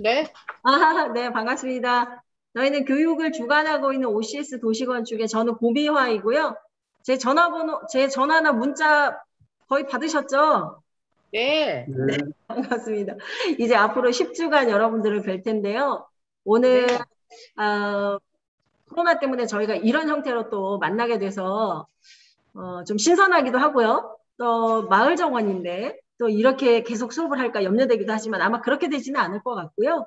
네. 네, 반갑습니다. 저희는 교육을 주관하고 있는 OCS 도시건축의 저는 고미화이고요. 제 전화나 문자 거의 받으셨죠? 네. 네, 반갑습니다. 이제 앞으로 10주간 여러분들을 뵐 텐데요. 오늘 네. 코로나 때문에 저희가 이런 형태로 또 만나게 돼서 좀 신선하기도 하고요. 또 마을 정원인데 또 이렇게 계속 수업을 할까 염려되기도 하지만 아마 그렇게 되지는 않을 것 같고요.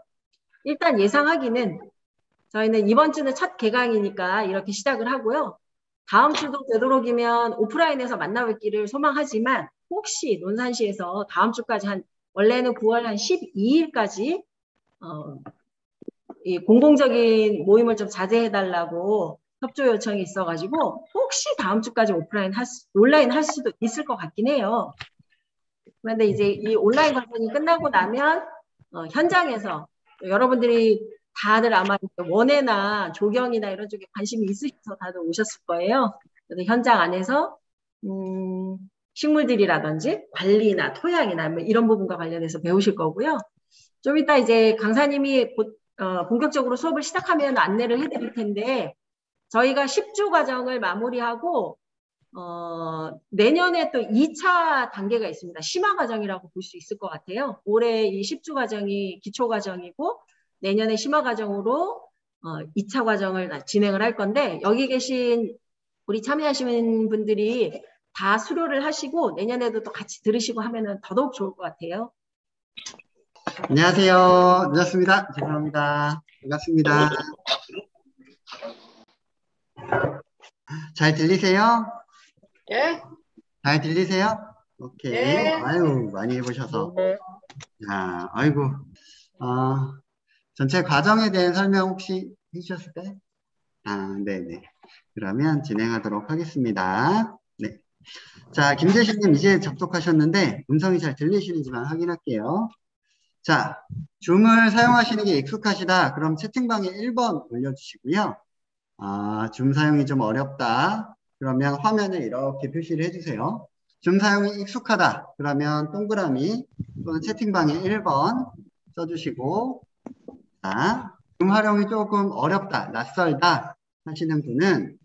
일단 예상하기는 저희는 이번 주는 첫 개강이니까 이렇게 시작을 하고요. 다음 주도 되도록이면 오프라인에서 만나뵙기를 소망하지만 혹시 논산시에서 다음 주까지 원래는 9월 한 12일까지 이 공공적인 모임을 좀 자제해달라고 협조 요청이 있어가지고 혹시 다음 주까지 온라인 할 수도 있을 것 같긴 해요. 그런데 이제 이 온라인 과정이 끝나고 나면 현장에서 여러분들이 다들 아마 원예나 조경이나 이런 쪽에 관심이 있으셔서 다들 오셨을 거예요. 그래서 현장 안에서 식물들이라든지 관리나 토양이나 뭐 이런 부분과 관련해서 배우실 거고요. 좀 이따 이제 강사님이 본격적으로 수업을 시작하면 안내를 해드릴 텐데 저희가 10주 과정을 마무리하고 내년에 또 2차 단계가 있습니다. 심화 과정이라고 볼 수 있을 것 같아요. 올해 이 10주 과정이 기초 과정이고 내년에 심화 과정으로 2차 과정을 진행을 할 건데 여기 계신 우리 참여하시는 분들이 다 수료를 하시고 내년에도 또 같이 들으시고 하면은 더더욱 좋을 것 같아요. 안녕하세요. 늦었습니다. 죄송합니다. 반갑습니다. 잘 들리세요? 네. 잘 들리세요? 오케이. 네. 아유, 많이 해보셔서. 자, 아이고. 전체 과정에 대한 설명 혹시 해주셨을까요? 네네. 그러면 진행하도록 하겠습니다. 네. 자, 김재신님 이제 접속하셨는데 음성이 잘 들리시는지만 확인할게요. 자, 줌을 사용하시는 게 익숙하시다. 그럼 채팅방에 1번 올려주시고요. 줌 사용이 좀 어렵다. 그러면 화면에 이렇게 표시를 해주세요. 줌 사용이 익숙하다. 그러면 동그라미 또는 채팅방에 1번 써주시고, 자, 줌 활용이 조금 어렵다, 낯설다 하시는 분은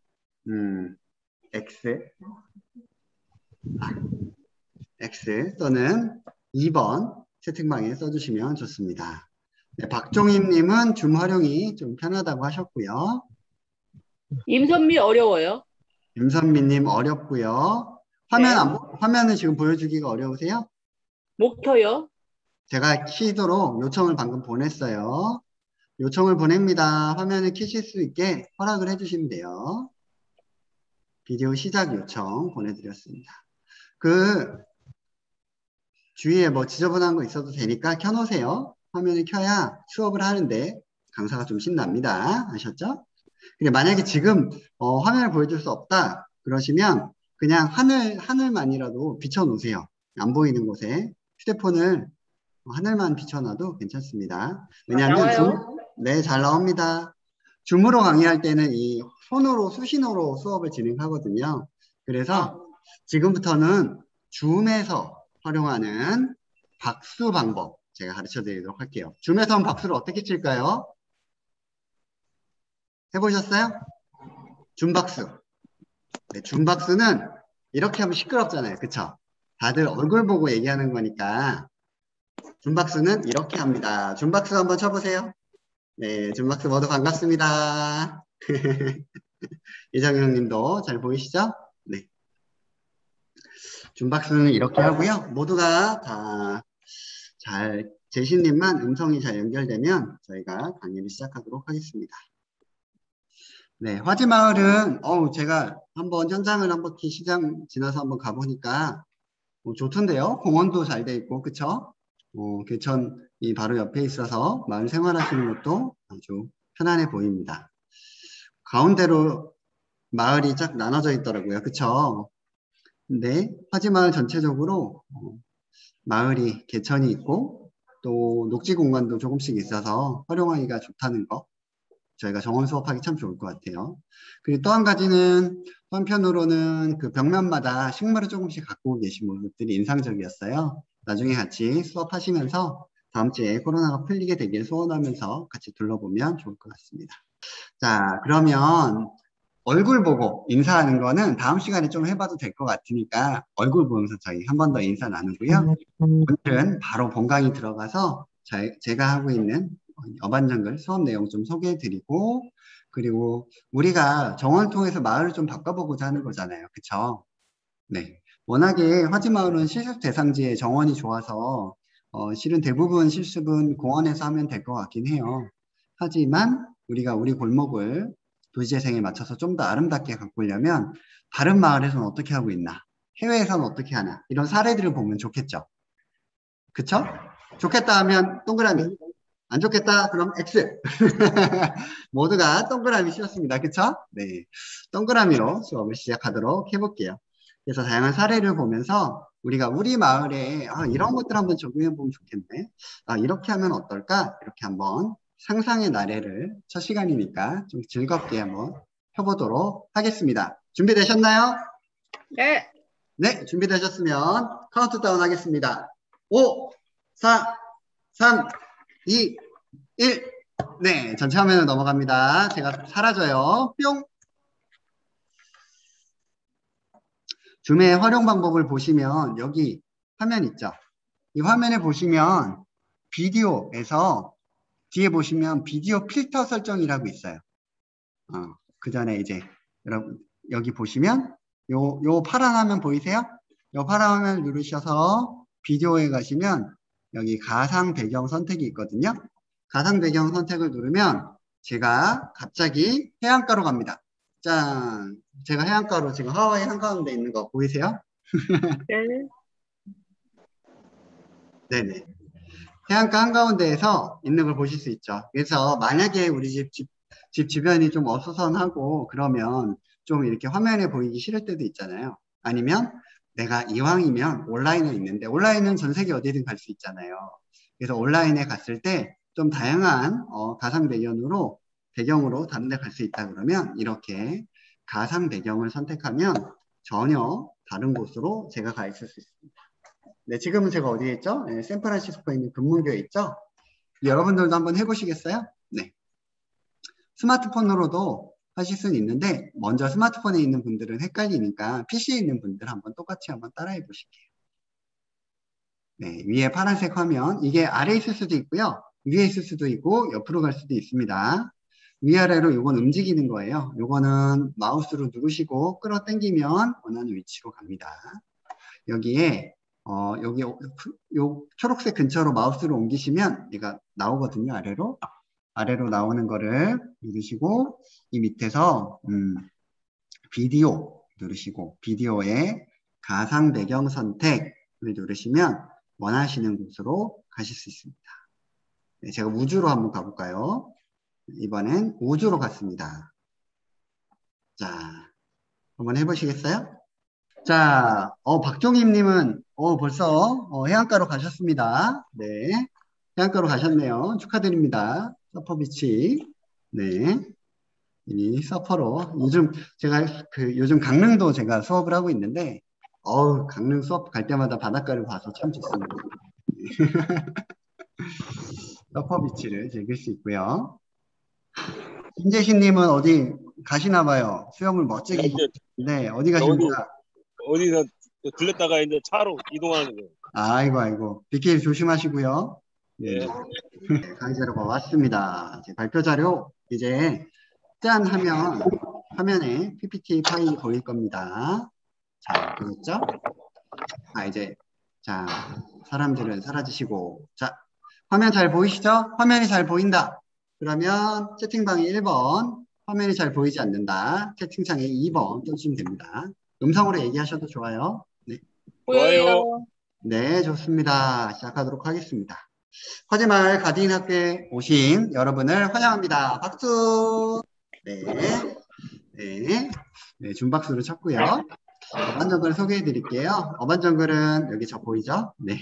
X, X 또는 2번 채팅방에 써주시면 좋습니다. 네, 박종임님은 줌 활용이 좀 편하다고 하셨고요. 임선미 어려워요. 임선미님 어렵고요. 화면은 지금 보여주기가 어려우세요? 목 켜요. 제가 키도록 요청을 방금 보냈어요. 요청을 보냅니다. 화면을 켜실 수 있게 허락을 해주시면 돼요. 비디오 시작 요청 보내드렸습니다. 그 주위에 뭐 지저분한 거 있어도 되니까 켜놓으세요. 화면을 켜야 수업을 하는데 강사가 좀 신납니다. 아셨죠? 근데 만약에 지금 화면을 보여줄 수 없다 그러시면 그냥 하늘만이라도 비춰놓으세요. 안 보이는 곳에 휴대폰을 하늘만 비춰놔도 괜찮습니다. 왜냐하면 네, 잘 나옵니다. 줌으로 강의할 때는 이 손으로 수신호로 수업을 진행하거든요. 그래서 지금부터는 줌에서 활용하는 박수 방법 제가 가르쳐 드리도록 할게요. 줌에서 한 박수를 어떻게 칠까요? 해보셨어요? 줌박수. 네, 줌박수는 이렇게 하면 시끄럽잖아요. 그쵸? 다들 얼굴 보고 얘기하는 거니까 줌박수는 이렇게 합니다. 줌박수 한번 쳐보세요. 네, 줌박수 모두 반갑습니다. 이정영 님도 잘 보이시죠? 네. 줌박수는 이렇게 하고요. 모두가 다 제신님만 음성이 잘 연결되면 저희가 강의를 시작하도록 하겠습니다. 네, 화지마을은 제가 한번 현장을 한 바퀴 시장 지나서 한번 가보니까 좋던데요. 공원도 잘 돼 있고 그쵸? 개천이 바로 옆에 있어서 마을 생활하시는 것도 아주 편안해 보입니다. 가운데로 마을이 쫙 나눠져 있더라고요. 그쵸? 근데 화지마을 전체적으로 마을이 개천이 있고 또 녹지 공간도 조금씩 있어서 활용하기가 좋다는 거 저희가 정원 수업하기 참 좋을 것 같아요. 그리고 또 한 가지는 한편으로는 그 벽면마다 식물을 조금씩 갖고 계신 모습들이 인상적이었어요. 나중에 같이 수업하시면서 다음 주에 코로나가 풀리게 되길 소원하면서 같이 둘러보면 좋을 것 같습니다. 자, 그러면 얼굴 보고 인사하는 거는 다음 시간에 좀 해봐도 될 것 같으니까 얼굴 보면서 저희 한 번 더 인사 나누고요. 오늘은 바로 본강의 들어가서 제가 하고 있는 어반정글 수업 내용 좀 소개해드리고, 그리고 우리가 정원을 통해서 마을을 좀 바꿔보고자 하는 거잖아요. 그쵸? 네. 워낙에 화지마을은 실습 대상지에 정원이 좋아서 실은 대부분 실습은 공원에서 하면 될 것 같긴 해요. 하지만 우리가 우리 골목을 도시재생에 맞춰서 좀 더 아름답게 가꾸려면 다른 마을에서는 어떻게 하고 있나, 해외에서는 어떻게 하나, 이런 사례들을 보면 좋겠죠. 그쵸? 좋겠다 하면 동그라미, 안 좋겠다 그럼 X. 모두가 동그라미 씌웠습니다. 그쵸? 네, 동그라미로 수업을 시작하도록 해볼게요. 그래서 다양한 사례를 보면서 우리가 우리 마을에 이런 것들 한번 적용해 보면 좋겠네, 이렇게 하면 어떨까, 이렇게 한번 상상의 나래를 첫 시간이니까 좀 즐겁게 한번 펴보도록 하겠습니다. 준비되셨나요? 네. 네, 준비되셨으면 카운트다운 하겠습니다. 5, 4, 3, 2, 1. 네, 전체 화면으로 넘어갑니다. 제가 사라져요. 뿅. 줌의 활용 방법을 보시면 여기 화면 있죠? 이 화면에 보시면 비디오에서 뒤에 보시면 비디오 필터 설정이라고 있어요. 그 전에 이제 여러분 여기 보시면 요 파란 화면 보이세요? 요 파란 화면 누르셔서 비디오에 가시면 여기 가상 배경 선택이 있거든요. 가상 배경 선택을 누르면 제가 갑자기 해안가로 갑니다. 짠! 제가 해안가로 지금 하와이 한가운데 있는 거 보이세요? 네. 네네. 해안가 한가운데에서 있는 걸 보실 수 있죠. 그래서 만약에 우리 집 주변이 좀 어수선하고 그러면 좀 이렇게 화면에 보이기 싫을 때도 있잖아요. 아니면 내가 이왕이면 온라인에 있는데, 온라인은 전 세계 어디든 갈 수 있잖아요. 그래서 온라인에 갔을 때 좀 다양한 가상 배경으로 다른 데 갈 수 있다 그러면 이렇게 가상 배경을 선택하면 전혀 다른 곳으로 제가 가 있을 수 있습니다. 네, 지금은 제가 어디에 있죠? 네, 샌프란시스코에 있는 금문교에 있죠? 여러분들도 한번 해보시겠어요? 네. 스마트폰으로도 하실 수는 있는데, 먼저 스마트폰에 있는 분들은 헷갈리니까 PC에 있는 분들 한번 똑같이 한번 따라해 보실게요. 네, 위에 파란색 화면, 이게 아래에 있을 수도 있고요. 위에 있을 수도 있고, 옆으로 갈 수도 있습니다. 위아래로 이건 움직이는 거예요. 이거는 마우스로 누르시고 끌어당기면 원하는 위치로 갑니다. 여기에 여기 요 초록색 근처로 마우스를 옮기시면 얘가 나오거든요. 아래로 나오는 거를 누르시고 이 밑에서 비디오 누르시고 비디오에 가상 배경 선택을 누르시면 원하시는 곳으로 가실 수 있습니다. 네, 제가 우주로 한번 가볼까요? 이번엔 우주로 갔습니다. 자, 한번 해보시겠어요? 자, 박종임님은 벌써 해안가로 가셨습니다. 네, 해안가로 가셨네요. 축하드립니다. 서퍼비치. 네, 이 서퍼로 요즘 제가 요즘 강릉도 제가 수업을 하고 있는데 강릉 수업 갈 때마다 바닷가를 봐서 참 좋습니다. 서퍼비치를 즐길 수 있고요. 김재신님은 어디 가시나 봐요. 수영을 멋지게. 네, 어디 가십니까? 어디서 들렸다가 이제 차로 이동하는 거예요. 아이고. 빗길 조심하시고요. 네. 강의 자료가 왔습니다. 이제 발표 자료 이제 짠 하면 화면에 PPT 파일이 보일 겁니다. 자, 보였죠? 이제 사람들은 사라지시고, 자, 화면 잘 보이시죠? 화면이 잘 보인다. 그러면 채팅방에 1번, 화면이 잘 보이지 않는다. 채팅창에 2번 써주시면 됩니다. 음성으로 얘기하셔도 좋아요. 네. 좋아요. 네, 좋습니다. 시작하도록 하겠습니다. 화지마을 가디인 학교에 오신 여러분을 환영합니다. 박수! 네, 준박수를 쳤고요. 어반정글 소개해 드릴게요. 어반정글은 여기 저 보이죠? 네.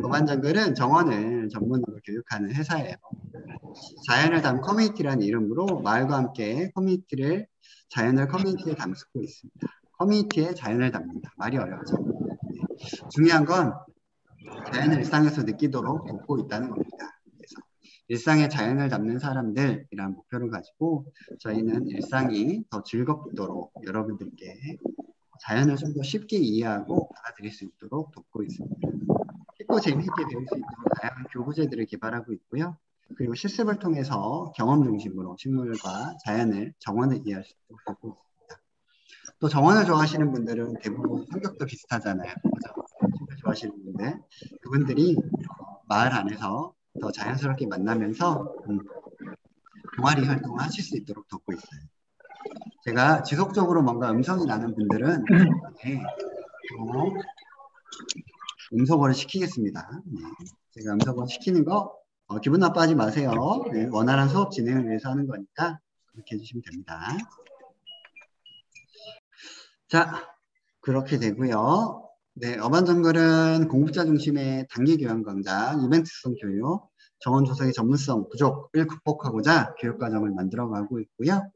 어반정글은 정원을 전문으로 교육하는 회사예요. 자연을 담은 커뮤니티라는 이름으로 마을과 함께 자연을 커뮤니티에 담고 있습니다. 커뮤니티에 자연을 담는다. 말이 어려워져. 네. 중요한 건 자연을 일상에서 느끼도록 돕고 있다는 겁니다. 그래서 일상의 자연을 잡는 사람들이라는 목표를 가지고 저희는 일상이 더 즐겁도록 여러분들께 자연을 좀 더 쉽게 이해하고 받아들일 수 있도록 돕고 있습니다. 쉽고 재미있게 배울 수 있도록 다양한 교구제들을 개발하고 있고요. 그리고 실습을 통해서 경험 중심으로 식물과 자연을, 정원을 이해할 수 있도록 돕고 있습니다. 또 정원을 좋아하시는 분들은 대부분 성격도 비슷하잖아요. 그죠? 식물 좋아하시는 분들, 그분들이 마을 안에서 더 자연스럽게 만나면서 동아리 활동을 하실 수 있도록 돕고 있어요. 제가 지속적으로 뭔가 음성이 나는 분들은 음소거를 시키겠습니다. 네. 제가 음소거 시키는 거 기분 나빠하지 마세요. 네, 원활한 수업 진행을 위해서 하는 거니까 그렇게 해주시면 됩니다. 자, 그렇게 되고요. 네, 어반정글은 공부자 중심의 단기 교양 강좌, 이벤트성 교육, 정원 조성의 전문성 부족을 극복하고자 교육과정을 만들어가고 있고요.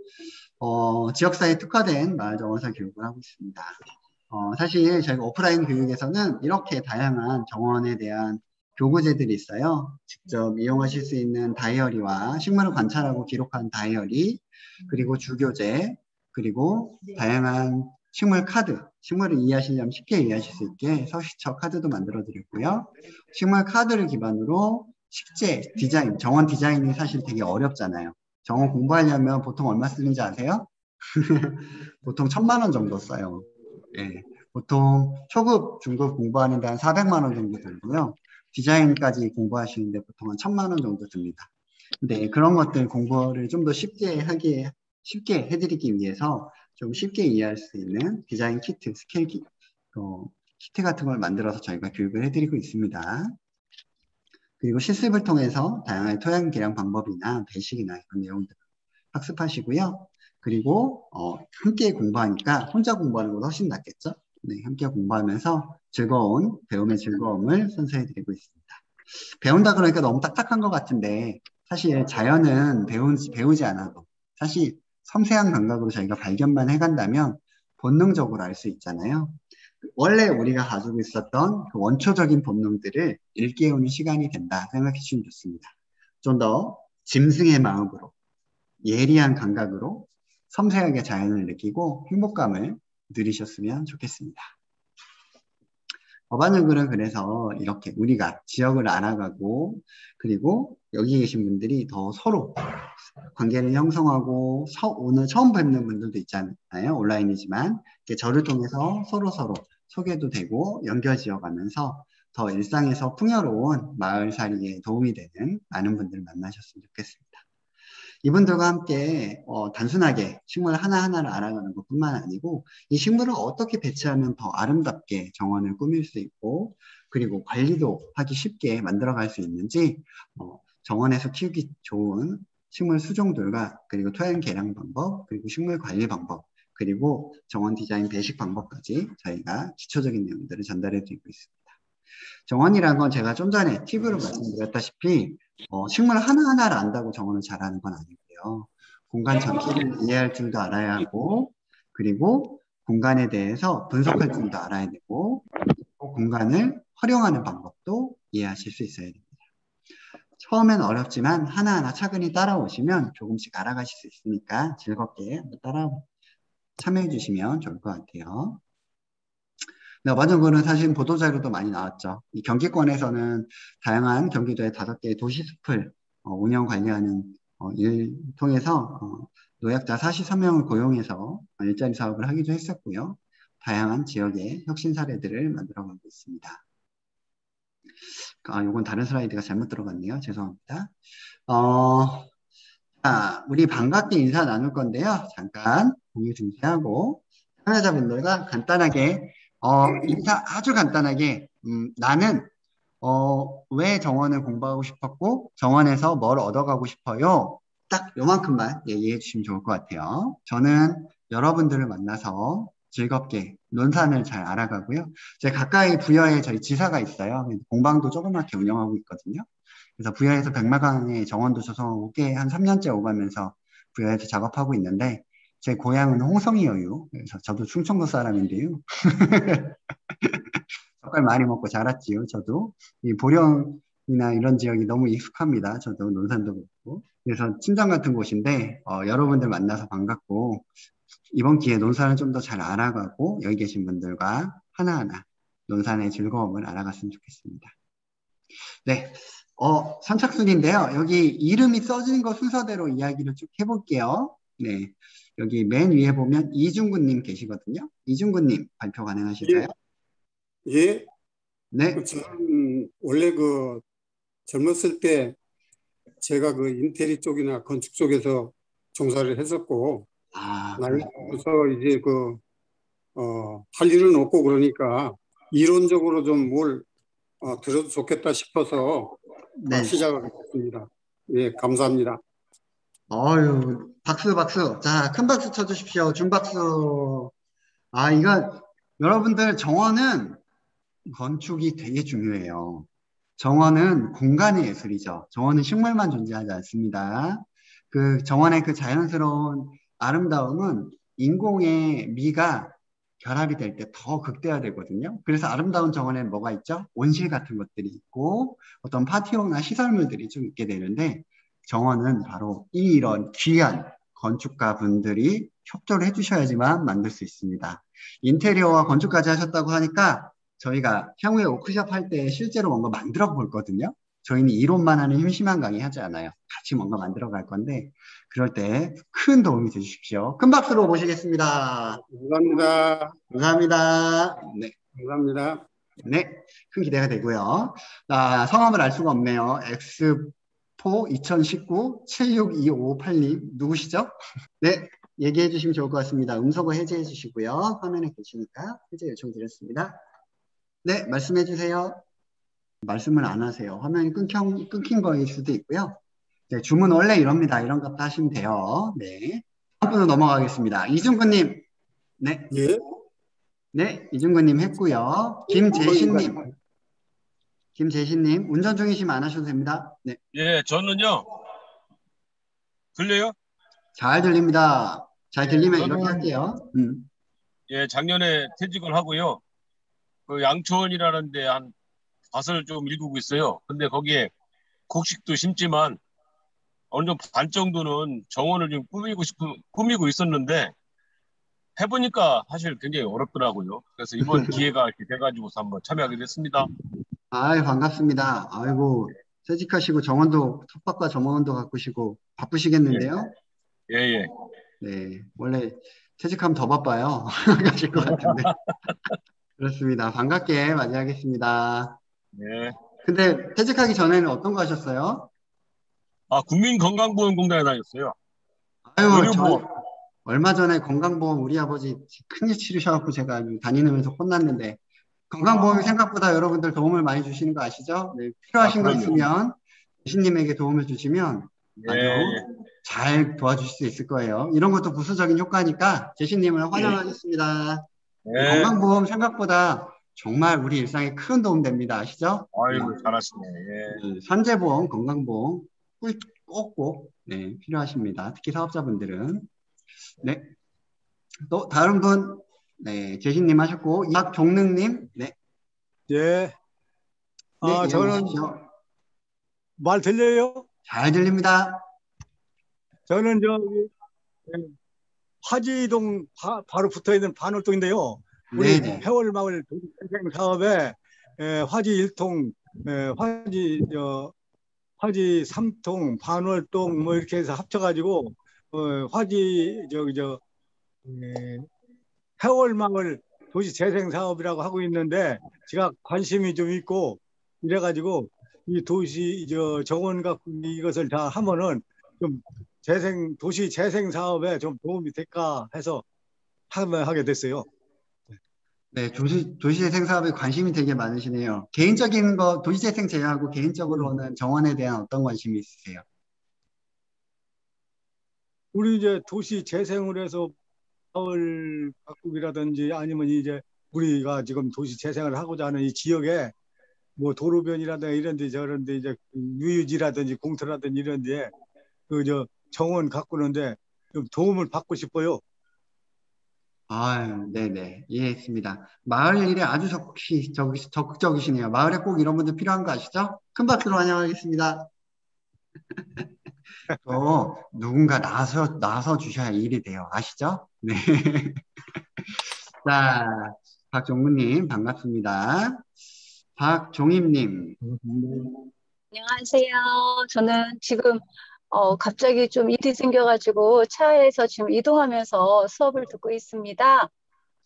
지역사회에 특화된 마을 정원사 교육을 하고 있습니다. 사실 저희가 오프라인 교육에서는 이렇게 다양한 정원에 대한 교구제들이 있어요. 직접 이용하실 수 있는 다이어리와 식물을 관찰하고 기록한 다이어리, 그리고 주교재, 그리고 다양한 식물 카드, 식물을 이해하시려면 쉽게 이해하실 수 있게 서시처 카드도 만들어 드렸고요. 식물 카드를 기반으로 식재 디자인, 정원 디자인이 사실 되게 어렵잖아요. 정원 공부하려면 보통 얼마 쓰는지 아세요? 보통 1,000만 원 정도 써요. 네. 보통 초급, 중급 공부하는데 한 400만 원 정도 들고요. 디자인까지 공부하시는데 보통 한 1,000만 원 정도 듭니다. 근데 그런 것들 공부를 좀 더 쉽게 해드리기 위해서 좀 쉽게 이해할 수 있는 디자인 키트, 스케일 키트 같은 걸 만들어서 저희가 교육을 해드리고 있습니다. 그리고 실습을 통해서 다양한 토양 개량 방법이나 배식이나 이런 내용들을 학습하시고요. 그리고 함께 공부하니까 혼자 공부하는 것보다 훨씬 낫겠죠? 네, 함께 공부하면서 배움의 즐거움을 선사해드리고 있습니다. 배운다 그러니까 너무 딱딱한 것 같은데 사실 자연은 배우지 않아도 사실 섬세한 감각으로 저희가 발견만 해간다면 본능적으로 알 수 있잖아요. 원래 우리가 가지고 있었던 그 원초적인 본능들을 일깨우는 시간이 된다 생각해 주시면 좋습니다. 좀 더 짐승의 마음으로 예리한 감각으로 섬세하게 자연을 느끼고 행복감을 누리셨으면 좋겠습니다. 어반정글은 그래서 이렇게 우리가 지역을 알아가고 그리고 여기 계신 분들이 더 서로 관계를 형성하고 오늘 처음 뵙는 분들도 있잖아요. 온라인이지만 저를 통해서 서로 소개도 되고 연결 지어가면서 더 일상에서 풍요로운 마을살이에 도움이 되는 많은 분들을 만나셨으면 좋겠습니다. 이분들과 함께 단순하게 식물 하나하나를 알아가는 것뿐만 아니고 이 식물을 어떻게 배치하면 더 아름답게 정원을 꾸밀 수 있고 그리고 관리도 하기 쉽게 만들어갈 수 있는지 정원에서 키우기 좋은 식물 수종들과 그리고 토양 개량 방법 그리고 식물 관리 방법 그리고 정원 디자인 배식 방법까지 저희가 기초적인 내용들을 전달해 드리고 있습니다. 정원이란 건 제가 좀 전에 팁으로 말씀드렸다시피 식물 하나하나를 안다고 정원을 잘하는 건 아니고요. 공간 전체를 이해할 줄도 알아야 하고 그리고 공간에 대해서 분석할 줄도 알아야 되고 공간을 활용하는 방법도 이해하실 수 있어야 됩니다. 처음엔 어렵지만 하나하나 차근히 따라오시면 조금씩 알아가실 수 있으니까 즐겁게 참여해 주시면 좋을 것 같아요. 네, 어반정글은 사실 보도자료도 많이 나왔죠. 이 경기권에서는 다양한 경기도의 5개의 도시숲을 운영 관리하는 일을 통해서 노약자 43명을 고용해서 일자리 사업을 하기도 했었고요. 다양한 지역의 혁신 사례들을 만들어가고 있습니다. 이건 다른 슬라이드가 잘못 들어갔네요. 죄송합니다. 우리 반갑게 인사 나눌 건데요. 잠깐 공유 중지하고 참여자분들과 간단하게 인사 아주 간단하게 나는 왜 정원을 공부하고 싶었고 정원에서 뭘 얻어가고 싶어요. 딱 요만큼만 얘기해 주시면 좋을 것 같아요. 저는 여러분들을 만나서 즐겁게 논산을 잘 알아가고요. 제 가까이 부여에 저희 지사가 있어요. 공방도 조그맣게 운영하고 있거든요. 그래서 부여에서 백마강에 정원도 조성하고 꽤 한 3년째 오가면서 부여에서 작업하고 있는데 제 고향은 홍성이에요. 그래서 저도 충청도 사람인데요. 젓갈 많이 먹고 자랐지요. 저도 이 보령이나 이런 지역이 너무 익숙합니다. 저도 논산도 그렇고. 그래서 친정 같은 곳인데 여러분들 만나서 반갑고 이번 기회에 논산을 좀 더 잘 알아가고 여기 계신 분들과 하나하나 논산의 즐거움을 알아갔으면 좋겠습니다. 네, 선착순인데요. 여기 이름이 써진 거 순서대로 이야기를 쭉 해볼게요. 네, 여기 맨 위에 보면 이중구님 계시거든요. 이중구님 발표 가능하실까요? 예. 네. 저는 원래 젊었을 때 제가 인테리 쪽이나 건축 쪽에서 종사를 했었고, 나이 들어서 이제 할 일은 없고 그러니까 이론적으로 좀 뭘 들어도 좋겠다 싶어서 네. 시작을 했습니다. 예, 감사합니다. 어유 박수 박수. 자, 큰 박수 쳐주십시오. 준박수. 여러분들 정원은 건축이 되게 중요해요. 정원은 공간의 예술이죠. 정원은 식물만 존재하지 않습니다. 그 정원의 그 자연스러운 아름다움은 인공의 미가 결합이 될 때 더 극대화되거든요. 그래서 아름다운 정원에 뭐가 있죠? 온실 같은 것들이 있고 어떤 파티용이나 시설물들이 좀 있게 되는데 정원은 바로 이런 귀한 건축가 분들이 협조를 해주셔야지만 만들 수 있습니다. 인테리어와 건축까지 하셨다고 하니까 저희가 향후에 워크숍 할 때 실제로 뭔가 만들어 볼 거거든요. 저희는 이론만 하는 심심한 강의 하지 않아요. 같이 뭔가 만들어 갈 건데 그럴 때 큰 도움이 되주십시오. 큰 박수로 모시겠습니다. 감사합니다. 감사합니다. 네. 감사합니다. 네. 큰 기대가 되고요. 성함을 알 수가 없네요. 엑스포 2019 762558님 누구시죠? 네. 얘기해 주시면 좋을 것 같습니다. 음소거 해제해 주시고요. 화면에 계시니까 해제 요청 드렸습니다. 네, 말씀해 주세요. 말씀을 안 하세요. 화면이 끊긴 거일 수도 있고요. 네, 주문 원래 이럽니다. 이런 것도 하시면 돼요. 네. 다음 분으로 넘어가겠습니다. 이중구님. 네. 예. 네, 이중구님 했고요. 김재신님, 운전 중이시면 안 하셔도 됩니다. 네. 예, 저는요. 들려요? 잘 들립니다. 잘 들리면 저는, 이렇게 할게요. 예, 작년에 퇴직을 하고요. 그 양천이라는 데 한 밭을 좀 일구고 있어요. 근데 거기에 곡식도 심지만 어느 정도 반 정도는 정원을 좀 꾸미고 있었는데 해보니까 사실 굉장히 어렵더라고요. 그래서 이번 기회가 이렇게 돼가지고서 한번 참여하게 됐습니다. 아이, 반갑습니다. 아이고, 퇴직하시고 정원도, 텃밭과 정원도 가꾸시고 바쁘시겠는데요? 예, 예. 네, 원래 퇴직하면 더 바빠요. 가실 것 같은데. 그렇습니다. 반갑게 맞이하겠습니다. 네. 근데 퇴직하기 전에는 어떤 거 하셨어요? 국민건강보험공단에 다녔어요. 아유, 의료보험. 얼마 전에 건강보험 우리 아버지 큰일 치르셔갖고 제가 다니면서 혼났는데 건강보험이 생각보다 여러분들 도움을 많이 주시는 거 아시죠? 네, 필요하신 거 있으면 예수님에게 도움을 주시면 아주 잘 도와주실 수 있을 거예요. 이런 것도 부수적인 효과니까 제시님을 환영하겠습니다. 네. 건강보험 생각보다 정말 우리 일상에 큰 도움 됩니다. 아시죠? 아이고, 잘하시네. 예. 산재보험, 건강보험 꼭 필요하십니다. 특히 사업자분들은. 네. 또 다른 분, 네, 재신님 하셨고 이학종능님, 네. 예. 네, 저는 말 들려요? 잘 들립니다. 저는 화지동 바로 붙어 있는 반월동인데요. 우리 해월마을 도시재생 사업에 화지 1통, 화지 3통, 반월동 뭐 이렇게 해서 합쳐가지고 화지 해월마을 도시재생 사업이라고 하고 있는데 제가 관심이 좀 있고 이래가지고 이 정원 가꾸기 이것을 다 하면은 좀 도시 재생 사업에 좀 도움이 될까 해서 하게 됐어요. 네, 도시재생 사업에 관심이 되게 많으시네요. 개인적인 거 도시재생 제외하고 개인적으로는 정원에 대한 어떤 관심이 있으세요? 우리 도시 재생을 해서 마을 가꾸기라든지 아니면 우리가 지금 도시 재생을 하고자 하는 이 지역에 뭐 도로변이라든지 이런데 저런데 유유지라든지 공터라든지 이런데 정원 가꾸는데 좀 도움을 받고 싶어요. 아유, 네네. 이해했습니다. 마을 일에 아주 적극적이시네요. 마을에 꼭 이런 분들 필요한 거 아시죠? 큰 박수로 환영하겠습니다. 또 누군가 나서 주셔야 일이 돼요. 아시죠? 네. 자, 박종무님 반갑습니다. 박종임님. 안녕하세요. 저는 지금 갑자기 좀 일이 생겨가지고 차에서 지금 이동하면서 수업을 듣고 있습니다.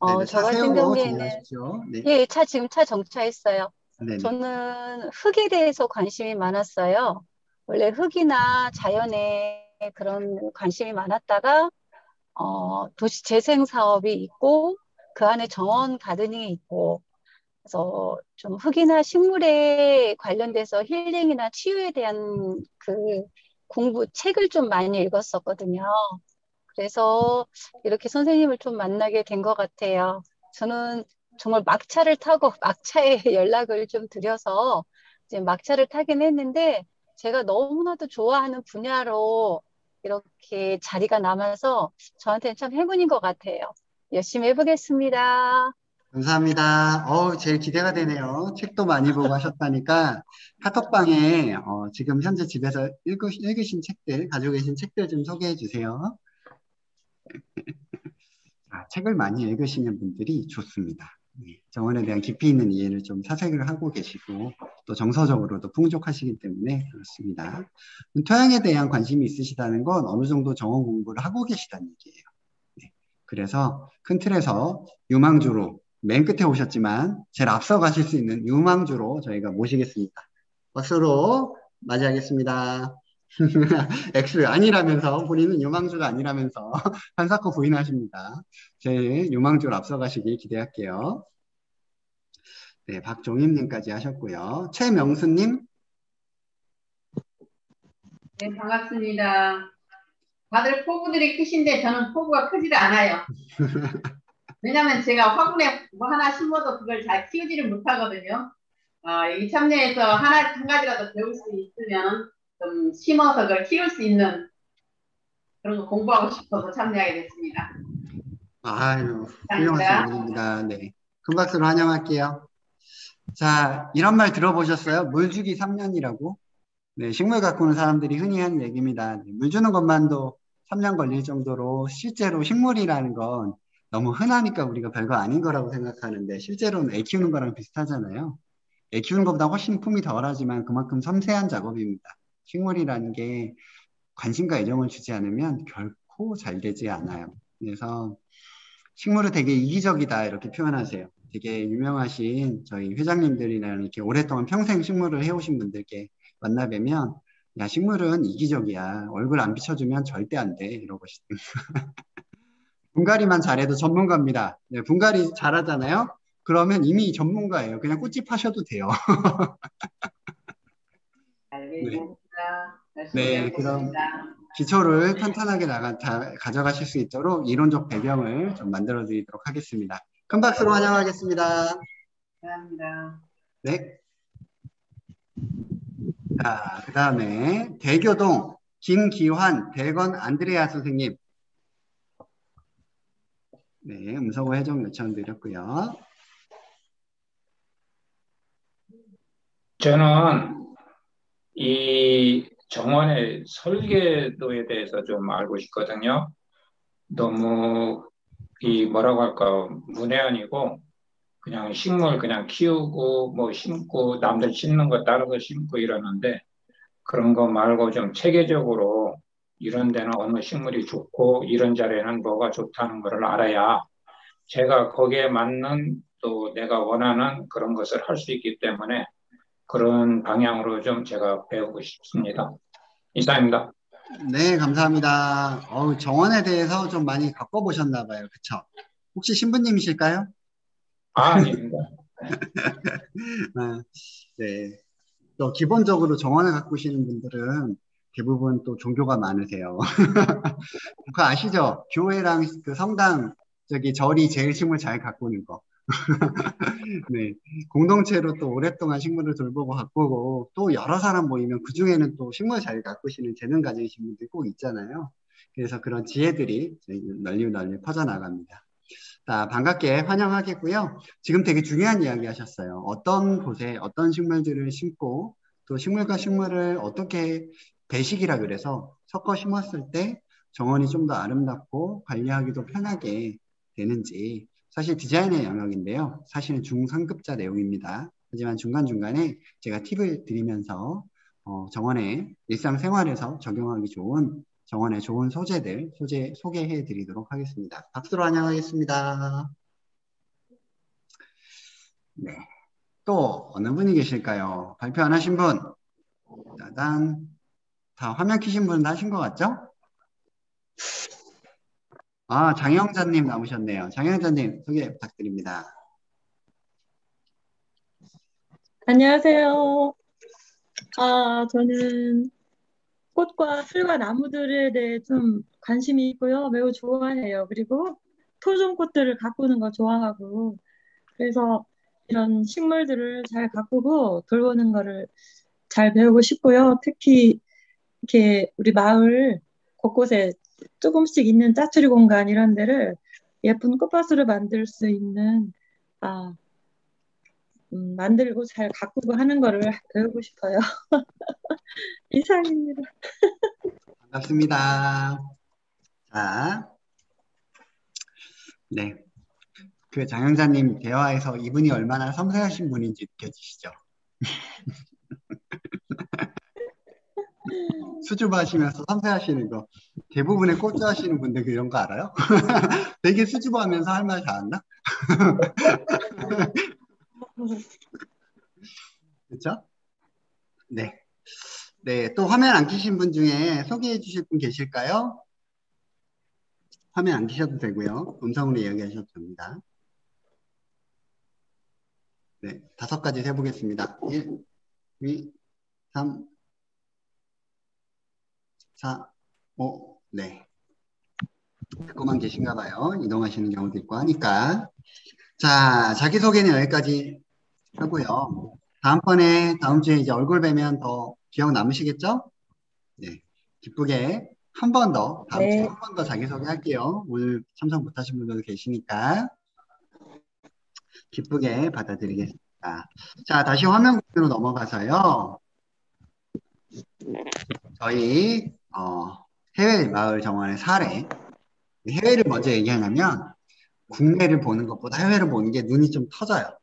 네네, 저 차 같은 세우고 경우에는 진행하십시오. 네. 예, 지금 차 정차했어요. 네네. 저는 흙에 대해서 관심이 많았어요. 원래 흙이나 자연에 그런 관심이 많았다가 도시 재생 사업이 있고 그 안에 정원 가드닝이 있고 그래서 좀 흙이나 식물에 관련돼서 힐링이나 치유에 대한 그 공부 책을 좀 많이 읽었었거든요. 그래서 이렇게 선생님을 좀 만나게 된 것 같아요. 저는 정말 막차를 타고 막차에 연락을 좀 드려서 이제 막차를 타긴 했는데 제가 너무나도 좋아하는 분야로 이렇게 자리가 남아서 저한테는 참 행운인 것 같아요. 열심히 해보겠습니다. 감사합니다. 제일 기대가 되네요. 책도 많이 보고 하셨다니까 카톡방에 지금 현재 집에서 읽으신 책들, 가지고 계신 책들 좀 소개해 주세요. 책을 많이 읽으시는 분들이 좋습니다. 정원에 대한 깊이 있는 이해를 좀 사색을 하고 계시고 또 정서적으로도 풍족하시기 때문에 그렇습니다. 토양에 대한 관심이 있으시다는 건 어느 정도 정원 공부를 하고 계시다는 얘기예요. 그래서 큰 틀에서 유망주로 맨 끝에 오셨지만 제일 앞서 가실 수 있는 유망주로 저희가 모시겠습니다. 박수로 맞이하겠습니다. X 아니라면서 본인은 유망주가 아니라면서 한사코 부인하십니다. 제 유망주로 앞서 가시길 기대할게요. 네, 박종임님까지 하셨고요. 최명수님. 네, 반갑습니다. 다들 포부들이 크신데 저는 포부가 크지를 않아요. 왜냐면 제가 화분에 뭐 하나 심어도 그걸 잘 키우지를 못하거든요. 여기 참여해서 한 가지라도 배울 수 있으면 좀 심어서 그걸 키울 수 있는 그런 거 공부하고 싶어서 참여하게 됐습니다. 아유, 훌륭하신 분입니다. 네, 큰 박수로 환영할게요. 자, 이런 말 들어보셨어요? 물 주기 3년이라고? 네, 식물 가꾸는 사람들이 흔히 하는 얘기입니다. 물 주는 것만도 3년 걸릴 정도로 실제로 식물이라는 건 너무 흔하니까 우리가 별거 아닌 거라고 생각하는데 실제로는 애 키우는 거랑 비슷하잖아요. 애 키우는 것보다 훨씬 품이 덜하지만 그만큼 섬세한 작업입니다. 식물이라는 게 관심과 애정을 주지 않으면 결코 잘 되지 않아요. 그래서 식물을 되게 이기적이다 이렇게 표현하세요. 되게 유명하신 저희 회장님들이나 이렇게 오랫동안 평생 식물을 해오신 분들께 만나뵈면 야, 식물은 이기적이야. 얼굴 안 비춰주면 절대 안 돼. 이러고 싶어요. 분갈이만 잘해도 전문가입니다. 네, 분갈이 잘하잖아요. 그러면 이미 전문가예요. 그냥 꽃집 하셔도 돼요. 알겠습니다. 네, 그럼 기초를 탄탄하게 가져가실 수 있도록 이론적 배경을 좀 만들어 드리도록 하겠습니다. 큰 박수로 환영하겠습니다. 감사합니다. 네. 자, 그 다음에 대교동 김기환 대건 안드레아 선생님. 네, 음성어 해정 요청드렸고요. 저는 이 정원의 설계도에 대해서 좀 알고 싶거든요. 너무 뭐라고 할까 문외한이고 그냥 식물 그냥 키우고 뭐 심고 남들 심는 거 따라서 심고 이러는데 그런 거 말고 좀 체계적으로 이런 데는 어느 식물이 좋고 이런 자리에는 뭐가 좋다는 것을 알아야 제가 거기에 맞는 또 내가 원하는 그런 것을 할 수 있기 때문에 그런 방향으로 좀 제가 배우고 싶습니다. 이상입니다. 네, 감사합니다. 정원에 대해서 좀 많이 바꿔보셨나 봐요. 그쵸? 혹시 신부님이실까요? 아닙니다. 네. 또 기본적으로 정원을 가꾸시는 분들은 대부분 또 종교가 많으세요. 그거 아시죠? 교회랑 그 성당, 절이 제일 식물 잘 가꾸는 거. 네. 공동체로 또 오랫동안 식물을 돌보고 가꾸고 또 여러 사람 모이면 그 중에는 또 식물 잘 가꾸시는 재능 가지신 분들이 꼭 있잖아요. 그래서 그런 지혜들이 널리 퍼져나갑니다. 자, 반갑게 환영하겠고요. 지금 되게 중요한 이야기 하셨어요. 어떤 곳에 어떤 식물들을 심고 또 식물과 식물을 어떻게 배식이라 그래서 섞어 심었을 때 정원이 좀 더 아름답고 관리하기도 편하게 되는지 사실 디자인의 영역인데요. 사실은 중상급자 내용입니다. 하지만 중간중간에 제가 팁을 드리면서 정원의 일상생활에서 적용하기 좋은 정원의 좋은 소재들 소개해 드리도록 하겠습니다. 박수로 환영하겠습니다. 네. 또 어느 분이 계실까요? 발표 안 하신 분? 짜잔. 다 화면 켜신 분 다 하신 것 같죠? 아, 장영자님 남으셨네요. 장영자님 소개 부탁드립니다. 안녕하세요. 저는 꽃과 풀과 나무들에 대해 좀 관심이 있고요. 매우 좋아해요. 그리고 토종꽃들을 가꾸는 거 좋아하고, 그래서 이런 식물들을 잘 가꾸고 돌보는 거를 잘 배우고 싶고요. 특히 이렇게 우리 마을 곳곳에 조금씩 있는 짜투리 공간 이런 데를 예쁜 꽃밭으로 만들 수 있는 만들고 잘 가꾸고 하는 거를 배우고 싶어요. 이상입니다. 반갑습니다. 자, 네. 그 장영자님 대화에서 이분이 얼마나 섬세하신 분인지 느껴지시죠? 수줍어 하시면서 섬세하시는 거. 대부분의 꽃주 하시는 분들 그런 거 알아요? 되게 수줍어 하면서 할 말 다 한다? 그렇죠? 네. 네, 또 화면 안 켜신 분 중에 소개해 주실 분 계실까요? 화면 안 켜셔도 되고요. 음성으로 이야기하셔도 됩니다. 네, 5가지 세보겠습니다. 1, 2, 3, 4, 5, 네. 듣고만 계신가 봐요. 이동하시는 경우도 있고 하니까. 자, 자기소개는 여기까지 하고요. 다음 주에 이제 얼굴 뵈면 더 기억 남으시겠죠? 네. 기쁘게 한 번 더, 다음 주에 한 번 더 자기소개 할게요. 오늘 참석 못하신 분들도 계시니까. 기쁘게 받아들이겠습니다. 자, 다시 화면 공유로 넘어가서요. 저희 해외 마을 정원의 사례. 해외를 먼저 얘기하냐면 국내를 보는 것보다 해외를 보는 게 눈이 좀 터져요.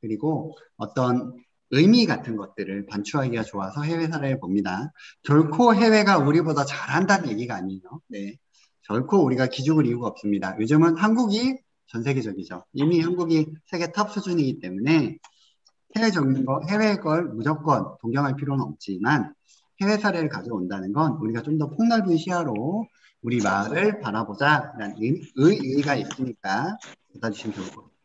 그리고 어떤 의미 같은 것들을 반추하기가 좋아서 해외 사례를 봅니다. 결코 해외가 우리보다 잘한다는 얘기가 아니에요. 네, 결코 우리가 기죽을 이유가 없습니다. 요즘은 한국이 전 세계적이죠. 이미 한국이 세계 탑 수준이기 때문에 해외 걸 무조건 동경할 필요는 없지만 해외 사례를 가져온다는 건 우리가 좀 더 폭넓은 시야로 우리 마을을 바라보자라는 의의가 있으니까 받아주시면 좋을 것 같아요.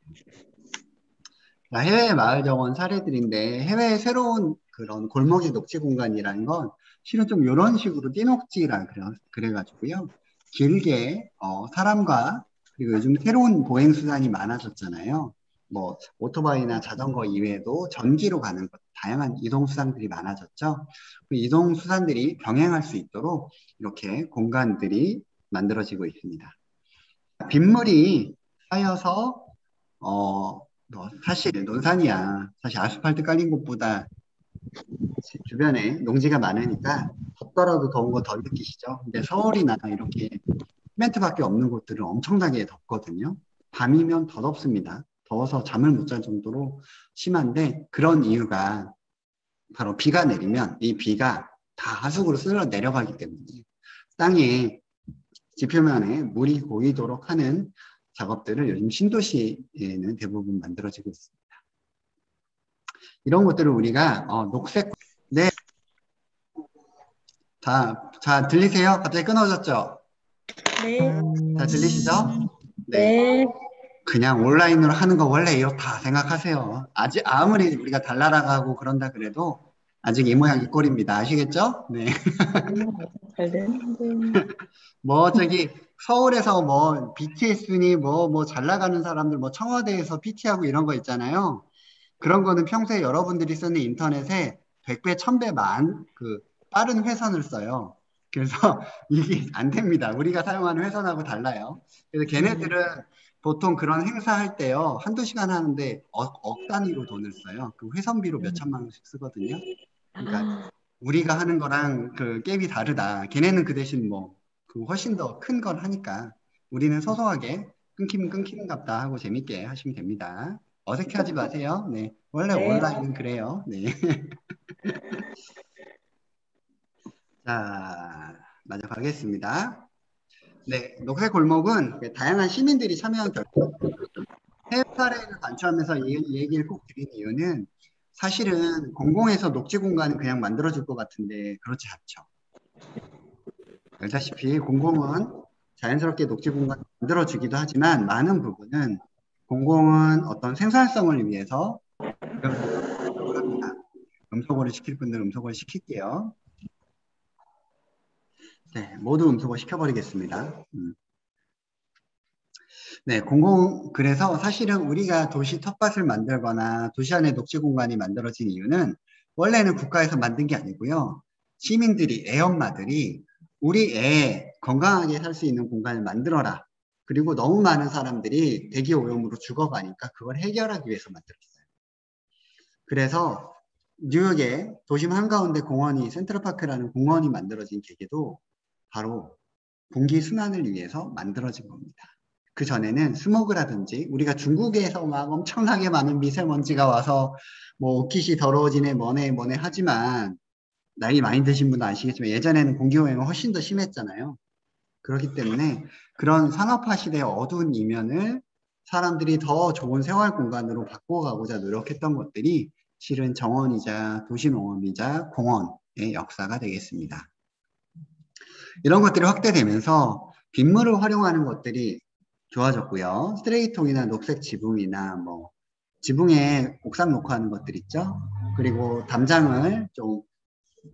해외 마을 정원 사례들인데 해외의 새로운 그런 골목의 녹지 공간이라는 건 실은 좀 이런 식으로 띠녹지라 그래가지고요. 길게 사람과 그리고 요즘 새로운 보행 수단이 많아졌잖아요. 뭐 오토바이나 자전거 이외에도 전기로 가는 것, 다양한 이동 수단들이 많아졌죠. 그 이동 수단들이 병행할 수 있도록 이렇게 공간들이 만들어지고 있습니다. 빗물이 쌓여서 사실 논산이야. 사실 아스팔트 깔린 곳보다 주변에 농지가 많으니까 덥더라도 더운 거 덜 느끼시죠? 근데 서울이나 이렇게 시멘트밖에 없는 곳들은 엄청나게 덥거든요. 밤이면 더 덥습니다. 더워서 잠을 못 잘 정도로 심한데 그런 이유가 바로 비가 내리면 이 비가 다 하수구로 쓸려 내려가기 때문에 땅에 지표면에 물이 고이도록 하는 작업들을 요즘 신도시에는 대부분 만들어지고 있습니다. 이런 것들을 우리가 녹색 네. 자 들리세요? 갑자기 끊어졌죠? 네. 자 들리시죠? 네. 그냥 온라인으로 하는 거 원래 이렇다 생각하세요. 아직 아무리 우리가 달나라가고 그런다 그래도 아직 이 모양 이 꼴입니다. 아시겠죠? 네. 잘 되는데. 뭐 저기 서울에서 뭐 BTS니 뭐 잘 나가는 사람들 뭐 청와대에서 PT하고 이런 거 있잖아요. 그런 거는 평소에 여러분들이 쓰는 인터넷에 100배, 1000배 그 빠른 회선을 써요. 그래서 이게 안 됩니다. 우리가 사용하는 회선하고 달라요. 그래서 걔네들은 보통 그런 행사할 때요, 한두 시간 하는데 억 단위로 돈을 써요. 그 회선비로 몇 천만 원씩 쓰거든요. 그러니까 우리가 하는 거랑 그 갭이 다르다. 걔네는 그 대신 뭐 그 훨씬 더 큰 걸 하니까 우리는 소소하게 끊기면 끊기는갑다 하고 재밌게 하시면 됩니다. 어색해하지 마세요. 네, 원래 네. 온라인은 그래요. 네. 자, 마저 가겠습니다. 네, 녹색 골목은 다양한 시민들이 참여한 결과 해외 사례를 관찰하면서 이 얘기를 꼭 드린 이유는 사실은 공공에서 녹지 공간을 그냥 만들어줄 것 같은데 그렇지 않죠. 알다시피 공공은 자연스럽게 녹지 공간을 만들어주기도 하지만 많은 부분은 공공은 어떤 생산성을 위해서 합니다. 음소거를 시킬 분들은 음소거를 시킬게요. 네, 모두 음소거 시켜버리겠습니다. 네, 그래서 사실은 우리가 도시 텃밭을 만들거나 도시 안에 녹지 공간이 만들어진 이유는 원래는 국가에서 만든 게 아니고요. 시민들이, 애엄마들이 우리 애 건강하게 살 수 있는 공간을 만들어라. 그리고 너무 많은 사람들이 대기오염으로 죽어가니까 그걸 해결하기 위해서 만들었어요. 그래서 뉴욕의 도심 한가운데 공원이, 센트럴파크라는 공원이 만들어진 계기도 바로 공기 순환을 위해서 만들어진 겁니다. 그 전에는 스모그라든지 우리가 중국에서 막 엄청나게 많은 미세먼지가 와서 뭐 오키시 더러워지네 뭐네 하지만 나이 많이 드신 분은 아시겠지만 예전에는 공기오염이 훨씬 더 심했잖아요. 그렇기 때문에 그런 산업화 시대의 어두운 이면을 사람들이 더 좋은 생활 공간으로 바꿔가고자 노력했던 것들이 실은 정원이자 도시농업이자 공원의 역사가 되겠습니다. 이런 것들이 확대되면서 빗물을 활용하는 것들이 좋아졌고요. 쓰레기통이나 녹색 지붕이나 뭐 지붕에 옥상 녹화하는 것들 있죠. 그리고 담장을 좀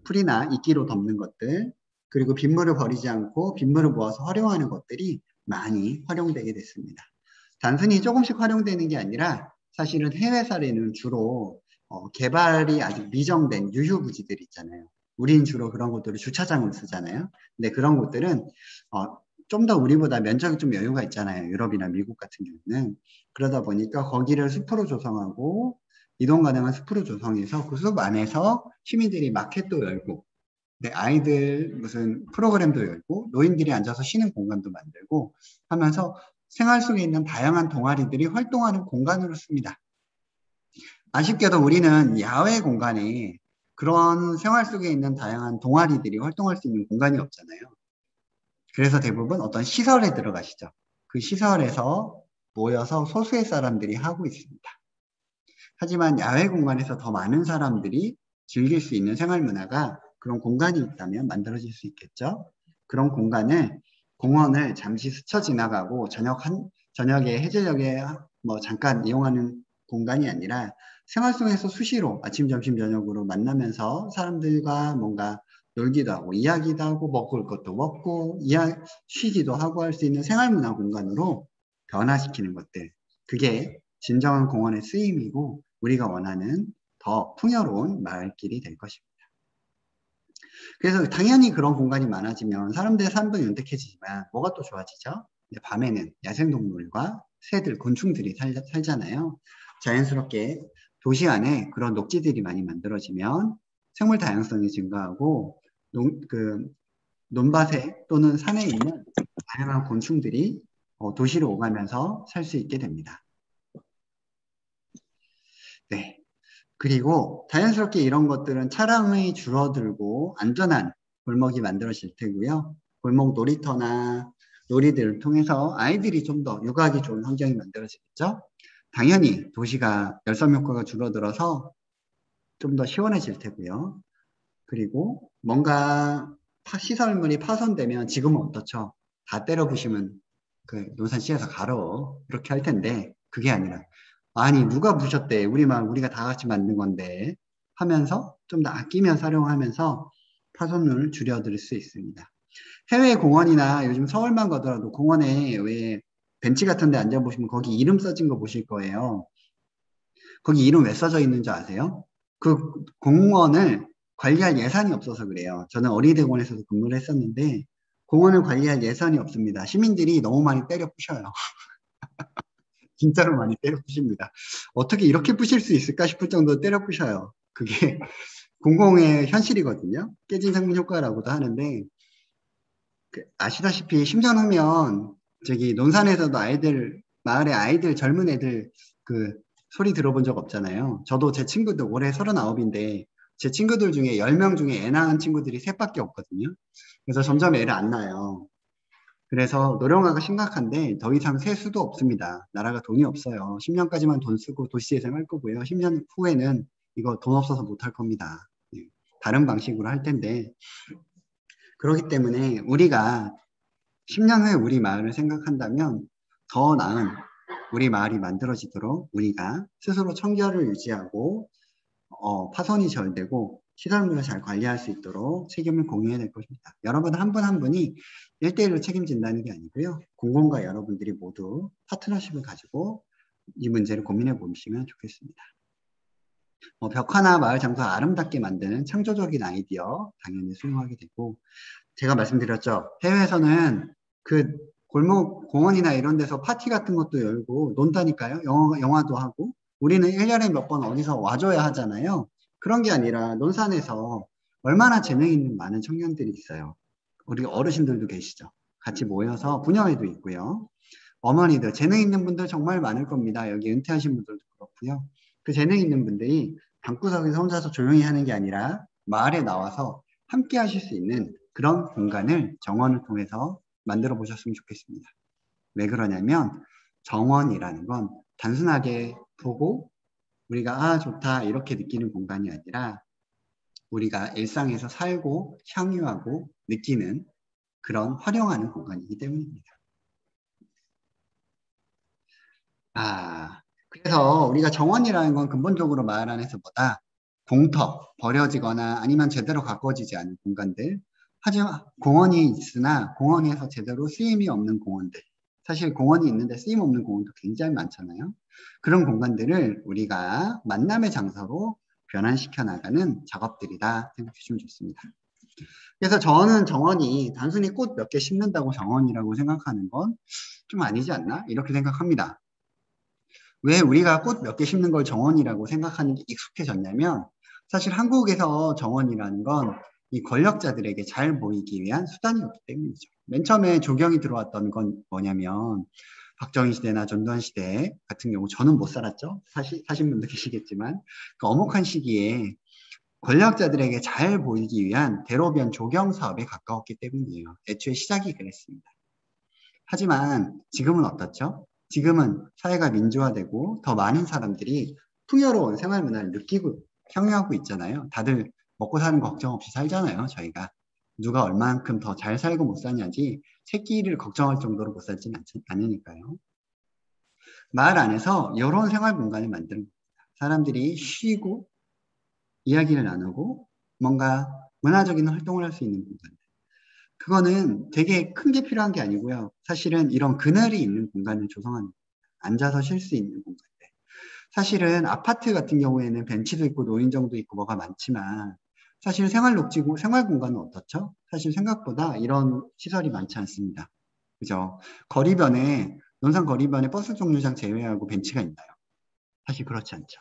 풀이나 이끼로 덮는 것들, 그리고 빗물을 버리지 않고 빗물을 모아서 활용하는 것들이 많이 활용되게 됐습니다. 단순히 조금씩 활용되는 게 아니라 사실은 해외 사례는 주로 개발이 아직 미정된 유휴부지들 있잖아요. 우린 주로 그런 곳들을 주차장으로 쓰잖아요. 근데 그런 곳들은 좀 더 우리보다 면적이 좀 여유가 있잖아요. 유럽이나 미국 같은 경우는. 그러다 보니까 거기를 숲으로 조성하고 이동 가능한 숲으로 조성해서 그 숲 안에서 시민들이 마켓도 열고 아이들 무슨 프로그램도 열고 노인들이 앉아서 쉬는 공간도 만들고 하면서 생활 속에 있는 다양한 동아리들이 활동하는 공간으로 씁니다. 아쉽게도 우리는 야외 공간에 그런 생활 속에 있는 다양한 동아리들이 활동할 수 있는 공간이 없잖아요. 그래서 대부분 어떤 시설에 들어가시죠. 그 시설에서 모여서 소수의 사람들이 하고 있습니다. 하지만 야외 공간에서 더 많은 사람들이 즐길 수 있는 생활 문화가 그런 공간이 있다면 만들어질 수 있겠죠. 그런 공원을 잠시 스쳐 지나가고 저녁에 해질녘에 뭐 잠깐 이용하는 공간이 아니라 생활 속에서 수시로 아침, 점심, 저녁으로 만나면서 사람들과 뭔가 놀기도 하고 이야기도 하고 먹을 것도 먹고 쉬기도 하고 할 수 있는 생활문화 공간으로 변화시키는 것들. 그게 진정한 공원의 쓰임이고 우리가 원하는 더 풍요로운 마을길이 될 것입니다. 그래서 당연히 그런 공간이 많아지면 사람들의 삶도 윤택해지지만 뭐가 또 좋아지죠? 밤에는 야생동물과 새들, 곤충들이 살잖아요. 자연스럽게 도시 안에 그런 녹지들이 많이 만들어지면 생물 다양성이 증가하고 논밭에 또는 산에 있는 다양한 곤충들이 도시로 오가면서 살 수 있게 됩니다. 네. 그리고 자연스럽게 이런 것들은 차량이 줄어들고 안전한 골목이 만들어질 테고요. 골목 놀이터나 놀이들을 통해서 아이들이 좀 더 육아하기 좋은 환경이 만들어지겠죠. 당연히 도시가 열섬 효과가 줄어들어서 좀 더 시원해질 테고요. 그리고 뭔가 시설물이 파손되면 지금은 어떻죠? 다 때려 부시면 그 논산시에서 가로 이렇게 할 텐데 그게 아니라 아니 누가 부셨대 우리가 다 같이 만든 건데 하면서 좀 더 아끼면서 활용하면서 파손을 줄여드릴 수 있습니다. 해외 공원이나 요즘 서울만 가더라도 공원에 왜 벤치 같은 데 앉아보시면 거기 이름 써진 거 보실 거예요. 거기 이름 왜 써져 있는 줄 아세요? 그 공원을 관리할 예산이 없어서 그래요. 저는 어린이대공원에서도 근무를 했었는데 공원을 관리할 예산이 없습니다. 시민들이 너무 많이 때려 부셔요. 진짜로 많이 때려 부십니다. 어떻게 이렇게 부실 수 있을까 싶을 정도로 때려 부셔요. 그게 공공의 현실이거든요. 깨진 창문 효과라고도 하는데 아시다시피 10년 후면 저기 논산에서도 마을에 아이들 젊은 애들 그 소리 들어본 적 없잖아요. 저도 제 친구들 올해 39인데 제 친구들 중에 10명 중에 애 낳은 친구들이 3밖에 없거든요. 그래서 점점 애를 안 낳아요. 그래서 노령화가 심각한데 더 이상 셀 수도 없습니다. 나라가 돈이 없어요. 10년까지만 돈 쓰고 도시재생 할 거고요. 10년 후에는 이거 돈 없어서 못 할 겁니다. 다른 방식으로 할 텐데 그렇기 때문에 우리가 10년 후에 우리 마을을 생각한다면 더 나은 우리 마을이 만들어지도록 우리가 스스로 청결을 유지하고 파손이 잘 되고 시설물을 잘 관리할 수 있도록 책임을 공유해야 될 것입니다. 여러분 한 분 한 분이 1대1로 책임진다는 게 아니고요. 공공과 여러분들이 모두 파트너십을 가지고 이 문제를 고민해 보시면 좋겠습니다. 벽화나 마을 장소 아름답게 만드는 창조적인 아이디어 당연히 수용하게 되고 제가 말씀드렸죠. 해외에서는 그 골목 공원이나 이런 데서 파티 같은 것도 열고 논다니까요. 영화도 하고 우리는 1년에 몇 번 어디서 와줘야 하잖아요. 그런 게 아니라 논산에서 얼마나 재능 있는 많은 청년들이 있어요. 우리 어르신들도 계시죠. 같이 모여서 분녀회도 있고요. 어머니들 재능 있는 분들 정말 많을 겁니다. 여기 은퇴하신 분들도 그렇고요. 그 재능 있는 분들이 방구석에서 혼자서 조용히 하는 게 아니라 마을에 나와서 함께 하실 수 있는 그런 공간을 정원을 통해서 만들어 보셨으면 좋겠습니다. 왜 그러냐면 정원이라는 건 단순하게 보고 우리가 좋다 이렇게 느끼는 공간이 아니라 우리가 일상에서 살고 향유하고 느끼는 그런 활용하는 공간이기 때문입니다. 그래서 우리가 정원이라는 건 근본적으로 마을 안에서보다 공터, 버려지거나 아니면 제대로 가꿔지지 않은 공간들, 하지만 공원이 있으나 공원에서 제대로 쓰임이 없는 공원들, 사실 공원이 있는데 쓰임 없는 공원도 굉장히 많잖아요. 그런 공간들을 우리가 만남의 장소로 변환시켜 나가는 작업들이다 생각해 주시면 좋습니다. 그래서 저는 정원이 단순히 꽃 몇 개 심는다고 정원이라고 생각하는 건 좀 아니지 않나? 이렇게 생각합니다. 왜 우리가 꽃 몇 개 심는 걸 정원이라고 생각하는 게 익숙해졌냐면 사실 한국에서 정원이라는 건 이 권력자들에게 잘 보이기 위한 수단이었기 때문이죠. 맨 처음에 조경이 들어왔던 건 뭐냐면 박정희 시대나 전두환 시대 같은 경우 저는 못 살았죠. 사신 분도 계시겠지만 그 엄혹한 시기에 권력자들에게 잘 보이기 위한 대로변 조경 사업에 가까웠기 때문이에요. 애초에 시작이 그랬습니다. 하지만 지금은 어떻죠? 지금은 사회가 민주화되고 더 많은 사람들이 풍요로운 생활 문화를 느끼고 향유하고 있잖아요. 다들 먹고 사는 거 걱정 없이 살잖아요. 저희가 누가 얼만큼 더 잘 살고 못 사냐지 새끼를 걱정할 정도로 못 살지는 않으니까요. 마을 안에서 이런 생활 공간을 만드는 겁니다. 사람들이 쉬고 이야기를 나누고 뭔가 문화적인 활동을 할 수 있는 공간. 그거는 되게 큰 게 필요한 게 아니고요. 사실은 이런 그늘이 있는 공간을 조성하는 겁니다. 앉아서 쉴 수 있는 공간들. 사실은 아파트 같은 경우에는 벤치도 있고 노인정도 있고 뭐가 많지만 사실 생활녹지고 생활 공간은 어떻죠? 사실 생각보다 이런 시설이 많지 않습니다. 그죠? 거리변에 논산 거리변에 버스 정류장 제외하고 벤치가 있나요? 사실 그렇지 않죠.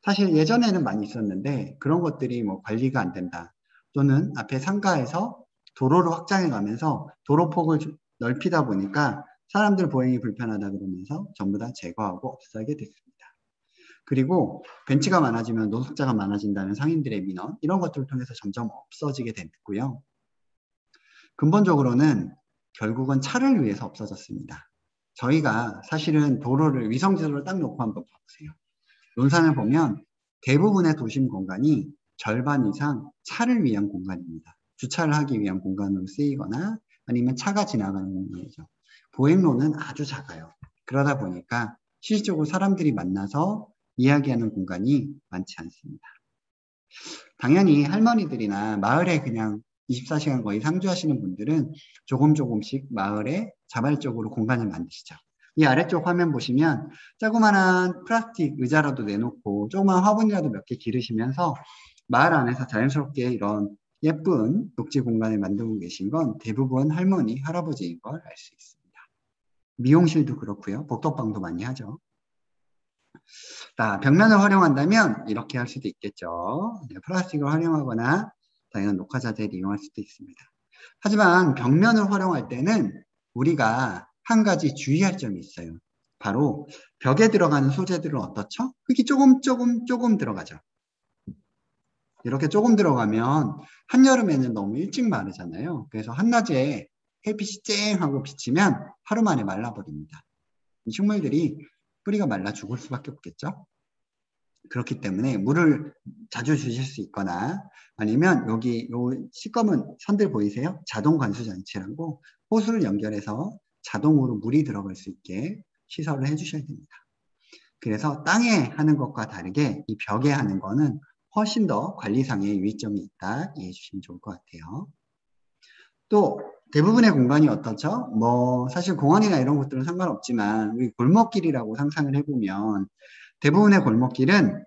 사실 예전에는 많이 있었는데 그런 것들이 뭐 관리가 안 된다. 또는 앞에 상가에서 도로를 확장해 가면서 도로폭을 넓히다 보니까 사람들 보행이 불편하다 그러면서 전부 다 제거하고 없애게 됐습니다. 그리고 벤치가 많아지면 노숙자가 많아진다는 상인들의 민원 이런 것들을 통해서 점점 없어지게 됐고요. 근본적으로는 결국은 차를 위해서 없어졌습니다. 저희가 사실은 도로를 위성지도를 딱 놓고 한번 봐보세요. 논산을 보면 대부분의 도심 공간이 절반 이상 차를 위한 공간입니다. 주차를 하기 위한 공간으로 쓰이거나 아니면 차가 지나가는 공간이죠. 보행로는 아주 작아요. 그러다 보니까 실질적으로 사람들이 만나서 이야기하는 공간이 많지 않습니다. 당연히 할머니들이나 마을에 그냥 24시간 거의 상주하시는 분들은 조금씩 마을에 자발적으로 공간을 만드시죠. 이 아래쪽 화면 보시면 조그만한 플라스틱 의자라도 내놓고 조그만 화분이라도 몇 개 기르시면서 마을 안에서 자연스럽게 이런 예쁜 녹지 공간을 만들고 계신 건 대부분 할머니, 할아버지인 걸 알 수 있습니다. 미용실도 그렇고요. 복덕방도 많이 하죠. 자, 벽면을 활용한다면 이렇게 할 수도 있겠죠. 네, 플라스틱을 활용하거나 다양한 녹화자재를 이용할 수도 있습니다. 하지만 벽면을 활용할 때는 우리가 한 가지 주의할 점이 있어요. 바로 벽에 들어가는 소재들은 어떻죠? 흙이 조금 들어가죠. 이렇게 조금 들어가면 한여름에는 너무 일찍 마르잖아요. 그래서 한낮에 햇빛이 쨍하고 비치면 하루 만에 말라버립니다. 식물들이 뿌리가 말라 죽을 수밖에 없겠죠. 그렇기 때문에 물을 자주 주실 수 있거나 아니면 여기 요 시꺼먼 선들 보이세요? 자동 관수 장치라고 호수를 연결해서 자동으로 물이 들어갈 수 있게 시설을 해주셔야 됩니다. 그래서 땅에 하는 것과 다르게 이 벽에 하는 거는 훨씬 더 관리상의 유의점이 있다 이해해 주시면 좋을 것 같아요. 또 대부분의 공간이 어떻죠? 뭐 사실 공원이나 이런 것들은 상관없지만 우리 골목길이라고 상상을 해보면 대부분의 골목길은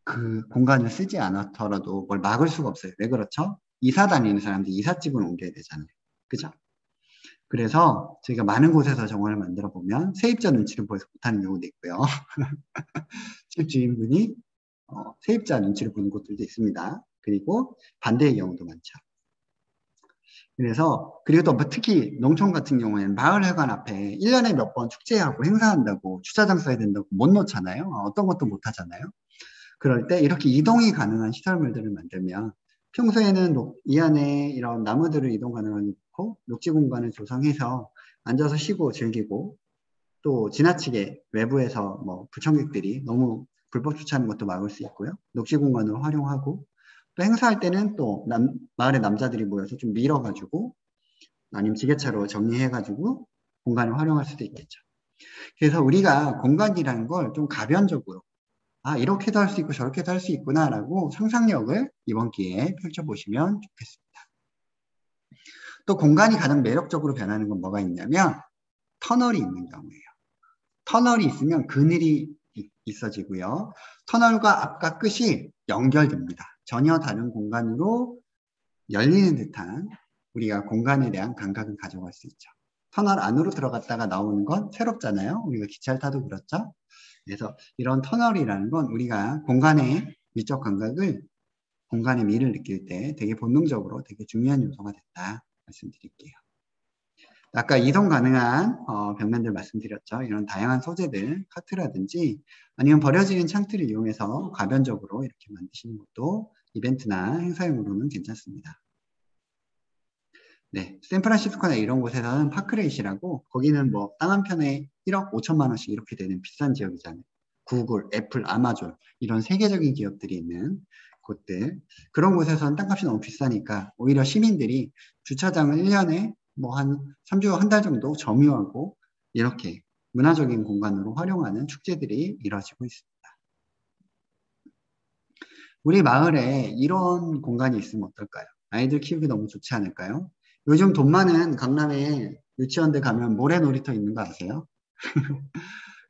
그 공간을 쓰지 않았더라도 뭘 막을 수가 없어요. 왜 그렇죠? 이사 다니는 사람들이 이삿집을 옮겨야 되잖아요. 그죠? 그래서 저희가 많은 곳에서 정원을 만들어 보면 세입자 눈치를 보여서 못하는 경우도 있고요. 집주인분이 세입자 눈치를 보는 곳들도 있습니다. 그리고 반대의 경우도 많죠. 그래서 그리고 또 특히 농촌 같은 경우에는 마을회관 앞에 1년에 몇 번 축제하고 행사한다고 주차장 써야 된다고 못 놓잖아요. 어떤 것도 못 하잖아요. 그럴 때 이렇게 이동이 가능한 시설물들을 만들면 평소에는 이 안에 이런 나무들을 이동 가능하게 놓고 녹지 공간을 조성해서 앉아서 쉬고 즐기고 또 지나치게 외부에서 뭐 부청객들이 너무 불법 주차하는 것도 막을 수 있고요. 녹지 공간을 활용하고 또 행사할 때는 또 마을의 남자들이 모여서 좀 밀어가지고 아니면 지게차로 정리해가지고 공간을 활용할 수도 있겠죠. 그래서 우리가 공간이라는 걸 좀 가변적으로 이렇게도 할 수 있고 저렇게도 할 수 있구나 라고 상상력을 이번 기회에 펼쳐보시면 좋겠습니다. 또 공간이 가장 매력적으로 변하는 건 뭐가 있냐면 터널이 있는 경우예요. 터널이 있으면 그늘이 있어지고요. 터널과 앞과 끝이 연결됩니다. 전혀 다른 공간으로 열리는 듯한 우리가 공간에 대한 감각을 가져갈 수 있죠. 터널 안으로 들어갔다가 나오는 건 새롭잖아요. 우리가 기차를 타도 그렇죠. 그래서 이런 터널이라는 건 우리가 공간의 미적 감각을 공간의 미를 느낄 때 되게 본능적으로 되게 중요한 요소가 됐다 말씀드릴게요. 아까 이동 가능한 벽면들 말씀드렸죠. 이런 다양한 소재들, 카트라든지 아니면 버려지는 창틀을 이용해서 가변적으로 이렇게 만드시는 것도 이벤트나 행사용으로는 괜찮습니다. 네, 샌프란시스코나 이런 곳에서는 파크레이시라고 거기는 뭐 땅 한 편에 1억 5천만 원씩 이렇게 되는 비싼 지역이잖아요. 구글, 애플, 아마존 이런 세계적인 기업들이 있는 곳들 그런 곳에서는 땅값이 너무 비싸니까 오히려 시민들이 주차장을 1년에 뭐 한 3주 한 달 정도 점유하고 이렇게 문화적인 공간으로 활용하는 축제들이 이루어지고 있습니다. 우리 마을에 이런 공간이 있으면 어떨까요? 아이들 키우기 너무 좋지 않을까요? 요즘 돈 많은 강남에 유치원들 가면 모래 놀이터 있는 거 아세요?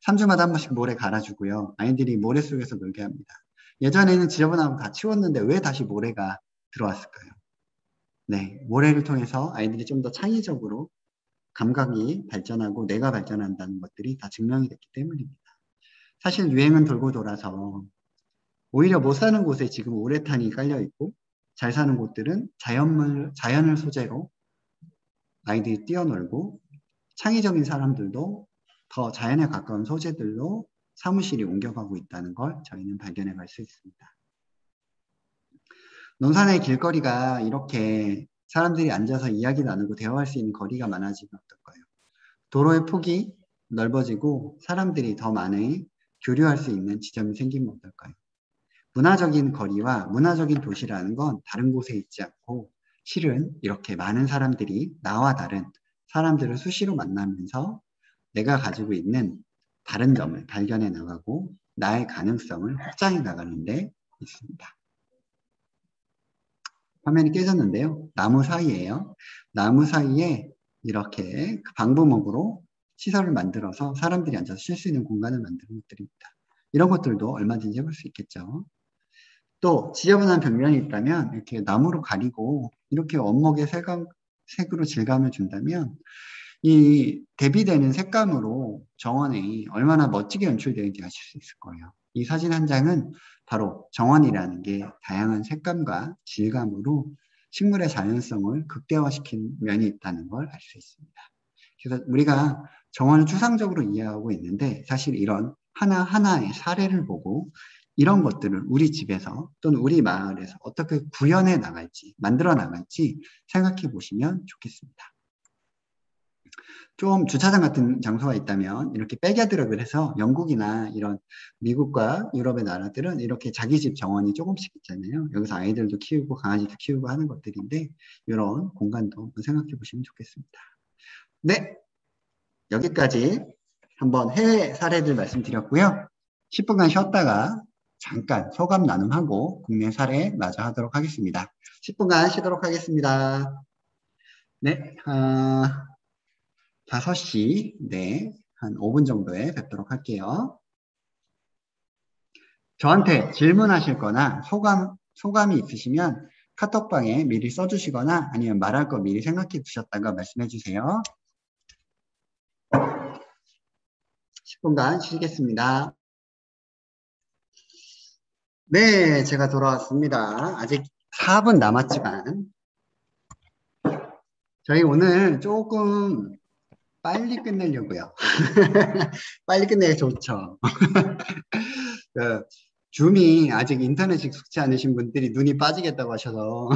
3주마다 한 번씩 모래 갈아주고요. 아이들이 모래 속에서 놀게 합니다. 예전에는 지저분하고 다 치웠는데 왜 다시 모래가 들어왔을까요? 네, 모래를 통해서 아이들이 좀 더 창의적으로 감각이 발전하고 뇌가 발전한다는 것들이 다 증명이 됐기 때문입니다. 사실 유행은 돌고 돌아서 오히려 못 사는 곳에 지금 우레탄이 깔려 있고 잘 사는 곳들은 자연을 소재로 아이들이 뛰어놀고 창의적인 사람들도 더 자연에 가까운 소재들로 사무실이 옮겨가고 있다는 걸 저희는 발견해 갈 수 있습니다. 논산의 길거리가 이렇게 사람들이 앉아서 이야기 나누고 대화할 수 있는 거리가 많아지면 어떨까요? 도로의 폭이 넓어지고 사람들이 더 많이 교류할 수 있는 지점이 생기면 어떨까요? 문화적인 거리와 문화적인 도시라는 건 다른 곳에 있지 않고 실은 이렇게 많은 사람들이 나와 다른 사람들을 수시로 만나면서 내가 가지고 있는 다른 점을 발견해 나가고 나의 가능성을 확장해 나가는 데 있습니다. 화면이 깨졌는데요. 나무 사이에요. 나무 사이에 이렇게 방부목으로 시설을 만들어서 사람들이 앉아서 쉴 수 있는 공간을 만드는 것들입니다. 이런 것들도 얼마든지 해볼 수 있겠죠. 또 지저분한 벽면이 있다면 이렇게 나무로 가리고 이렇게 원목의 색으로 질감을 준다면 이 대비되는 색감으로 정원이 얼마나 멋지게 연출되는지 아실 수 있을 거예요. 이 사진 한 장은 바로 정원이라는 게 다양한 색감과 질감으로 식물의 자연성을 극대화시킨 면이 있다는 걸 알 수 있습니다. 그래서 우리가 정원을 추상적으로 이해하고 있는데 사실 이런 하나하나의 사례를 보고 이런 것들을 우리 집에서 또는 우리 마을에서 어떻게 구현해 나갈지, 만들어 나갈지 생각해 보시면 좋겠습니다. 좀 주차장 같은 장소가 있다면 이렇게 백야드락을 해서 영국이나 이런 미국과 유럽의 나라들은 이렇게 자기 집 정원이 조금씩 있잖아요. 여기서 아이들도 키우고 강아지도 키우고 하는 것들인데 이런 공간도 생각해 보시면 좋겠습니다. 네, 여기까지 한번 해외 사례들 말씀드렸고요. 10분간 쉬었다가 잠깐 소감 나눔하고 국내 사례 마저 하도록 하겠습니다. 10분간 쉬도록 하겠습니다. 네, 5시, 네, 한 5분 정도에 뵙도록 할게요. 저한테 질문하실 거나 소감이 있으시면 카톡방에 미리 써주시거나 아니면 말할 거 미리 생각해 두셨다가 말씀해 주세요. 10분간 쉬겠습니다. 네, 제가 돌아왔습니다. 아직 4분 남았지만 저희 오늘 조금 빨리 끝내려고요. 빨리 끝내기 좋죠. 줌이 아직 인터넷이 익숙치 않으신 분들이 눈이 빠지겠다고 하셔서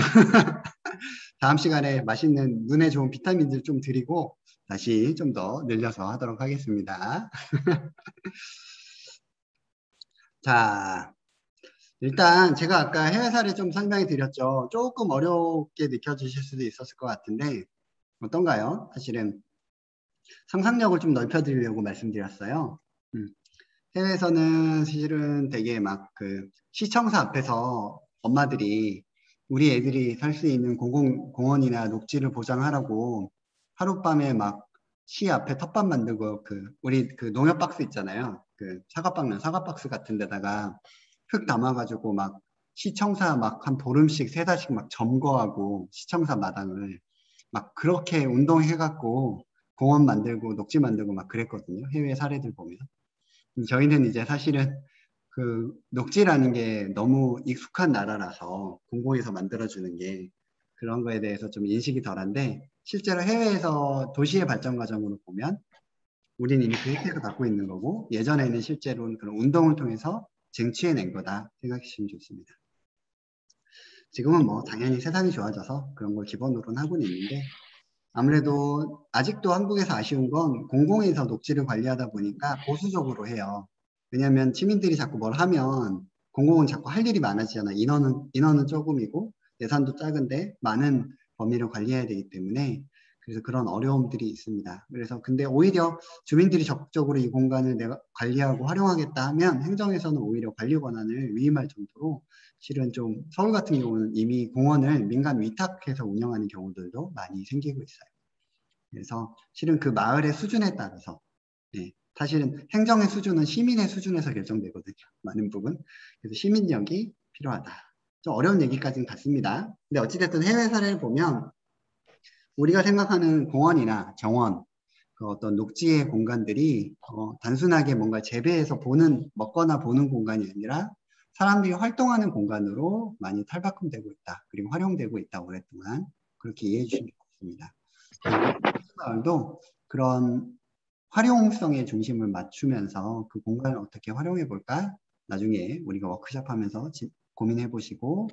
다음 시간에 맛있는 눈에 좋은 비타민들 좀 드리고 다시 좀 더 늘려서 하도록 하겠습니다. 자, 일단 제가 아까 해외 사례 좀 설명해 드렸죠. 조금 어렵게 느껴지실 수도 있었을 것 같은데 어떤가요? 사실은 상상력을 좀 넓혀드리려고 말씀드렸어요. 해외에서는 사실은 되게 막 그 시청사 앞에서 엄마들이 우리 애들이 살 수 있는 공원이나 녹지를 보장하라고 하룻밤에 막 시 앞에 텃밭 만들고 우리 그 농협 박스 있잖아요. 그 사과 박스 같은 데다가 흙 담아가지고 막 시청사 막 한 보름씩 3달씩 막 점거하고 시청사 마당을 막 그렇게 운동해갖고 공원 만들고 녹지 만들고 막 그랬거든요. 해외 사례들 보면. 저희는 이제 사실은 그 녹지라는 게 너무 익숙한 나라라서 공공에서 만들어주는 게 그런 거에 대해서 좀 인식이 덜한데 실제로 해외에서 도시의 발전 과정으로 보면 우리는 이미 그 혜택을 갖고 있는 거고 예전에는 실제로는 그런 운동을 통해서 쟁취해낸 거다 생각하시면 좋습니다. 지금은 뭐 당연히 세상이 좋아져서 그런 걸 기본으로는 하고는 있는데 아무래도 아직도 한국에서 아쉬운 건 공공에서 녹지를 관리하다 보니까 보수적으로 해요. 왜냐하면 시민들이 자꾸 뭘 하면 공공은 자꾸 할 일이 많아지잖아요. 인원은 조금이고 예산도 작은데 많은 범위를 관리해야 되기 때문에 그래서 그런 어려움들이 있습니다. 그래서 근데 오히려 주민들이 적극적으로 이 공간을 내가 관리하고 활용하겠다 하면 행정에서는 오히려 관리 권한을 위임할 정도로 실은 좀 서울 같은 경우는 이미 공원을 민간 위탁해서 운영하는 경우들도 많이 생기고 있어요. 그래서 실은 그 마을의 수준에 따라서 사실은 행정의 수준은 시민의 수준에서 결정되거든요. 많은 부분. 그래서 시민력이 필요하다. 좀 어려운 얘기까지는 같습니다. 근데 어찌됐든 해외 사례를 보면 우리가 생각하는 공원이나 정원, 그 어떤 녹지의 공간들이 단순하게 뭔가 재배해서 먹거나 보는 공간이 아니라 사람들이 활동하는 공간으로 많이 탈바꿈되고 있다. 그리고 활용되고 있다. 오랫동안. 그렇게 이해해 주시면 좋겠습니다. 마을도 그런 활용성의 중심을 맞추면서 그 공간을 어떻게 활용해 볼까? 나중에 우리가 워크숍 하면서 고민해 보시고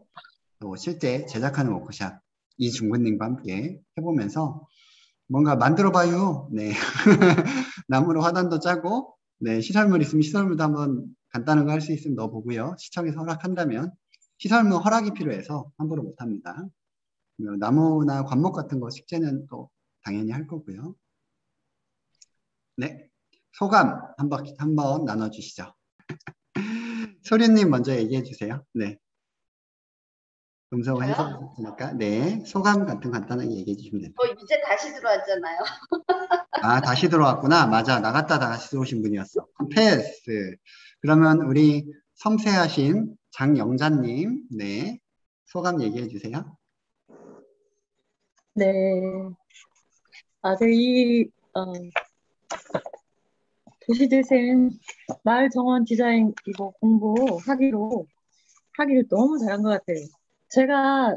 또 실제 제작하는 워크숍 이중근님과 함께 해보면서 뭔가 만들어 봐요. 네. 나무로 화단도 짜고 네, 시설물 있으면 시설물도 한번 간단한 거 할 수 있으면 넣어보고요. 시청에서 허락한다면 시설물 허락이 필요해서 함부로 못합니다. 나무나 관목 같은 거 식재는 또 당연히 할 거고요. 네, 소감 한번 나눠주시죠. 소리님 먼저 얘기해 주세요. 네. 음성을 해석했으니까 네, 소감 같은 간단하게 얘기해 주시면 됩니다. 이제 다시 들어왔잖아요. 아, 다시 들어왔구나. 맞아, 나갔다 다시 들어오신 분이었어. 패스. 그러면 우리 섬세하신 장영자님, 네. 소감 얘기해 주세요. 네. 네, 도시재생 마을 정원 디자인 이거 공부하기를 너무 잘한 것 같아요. 제가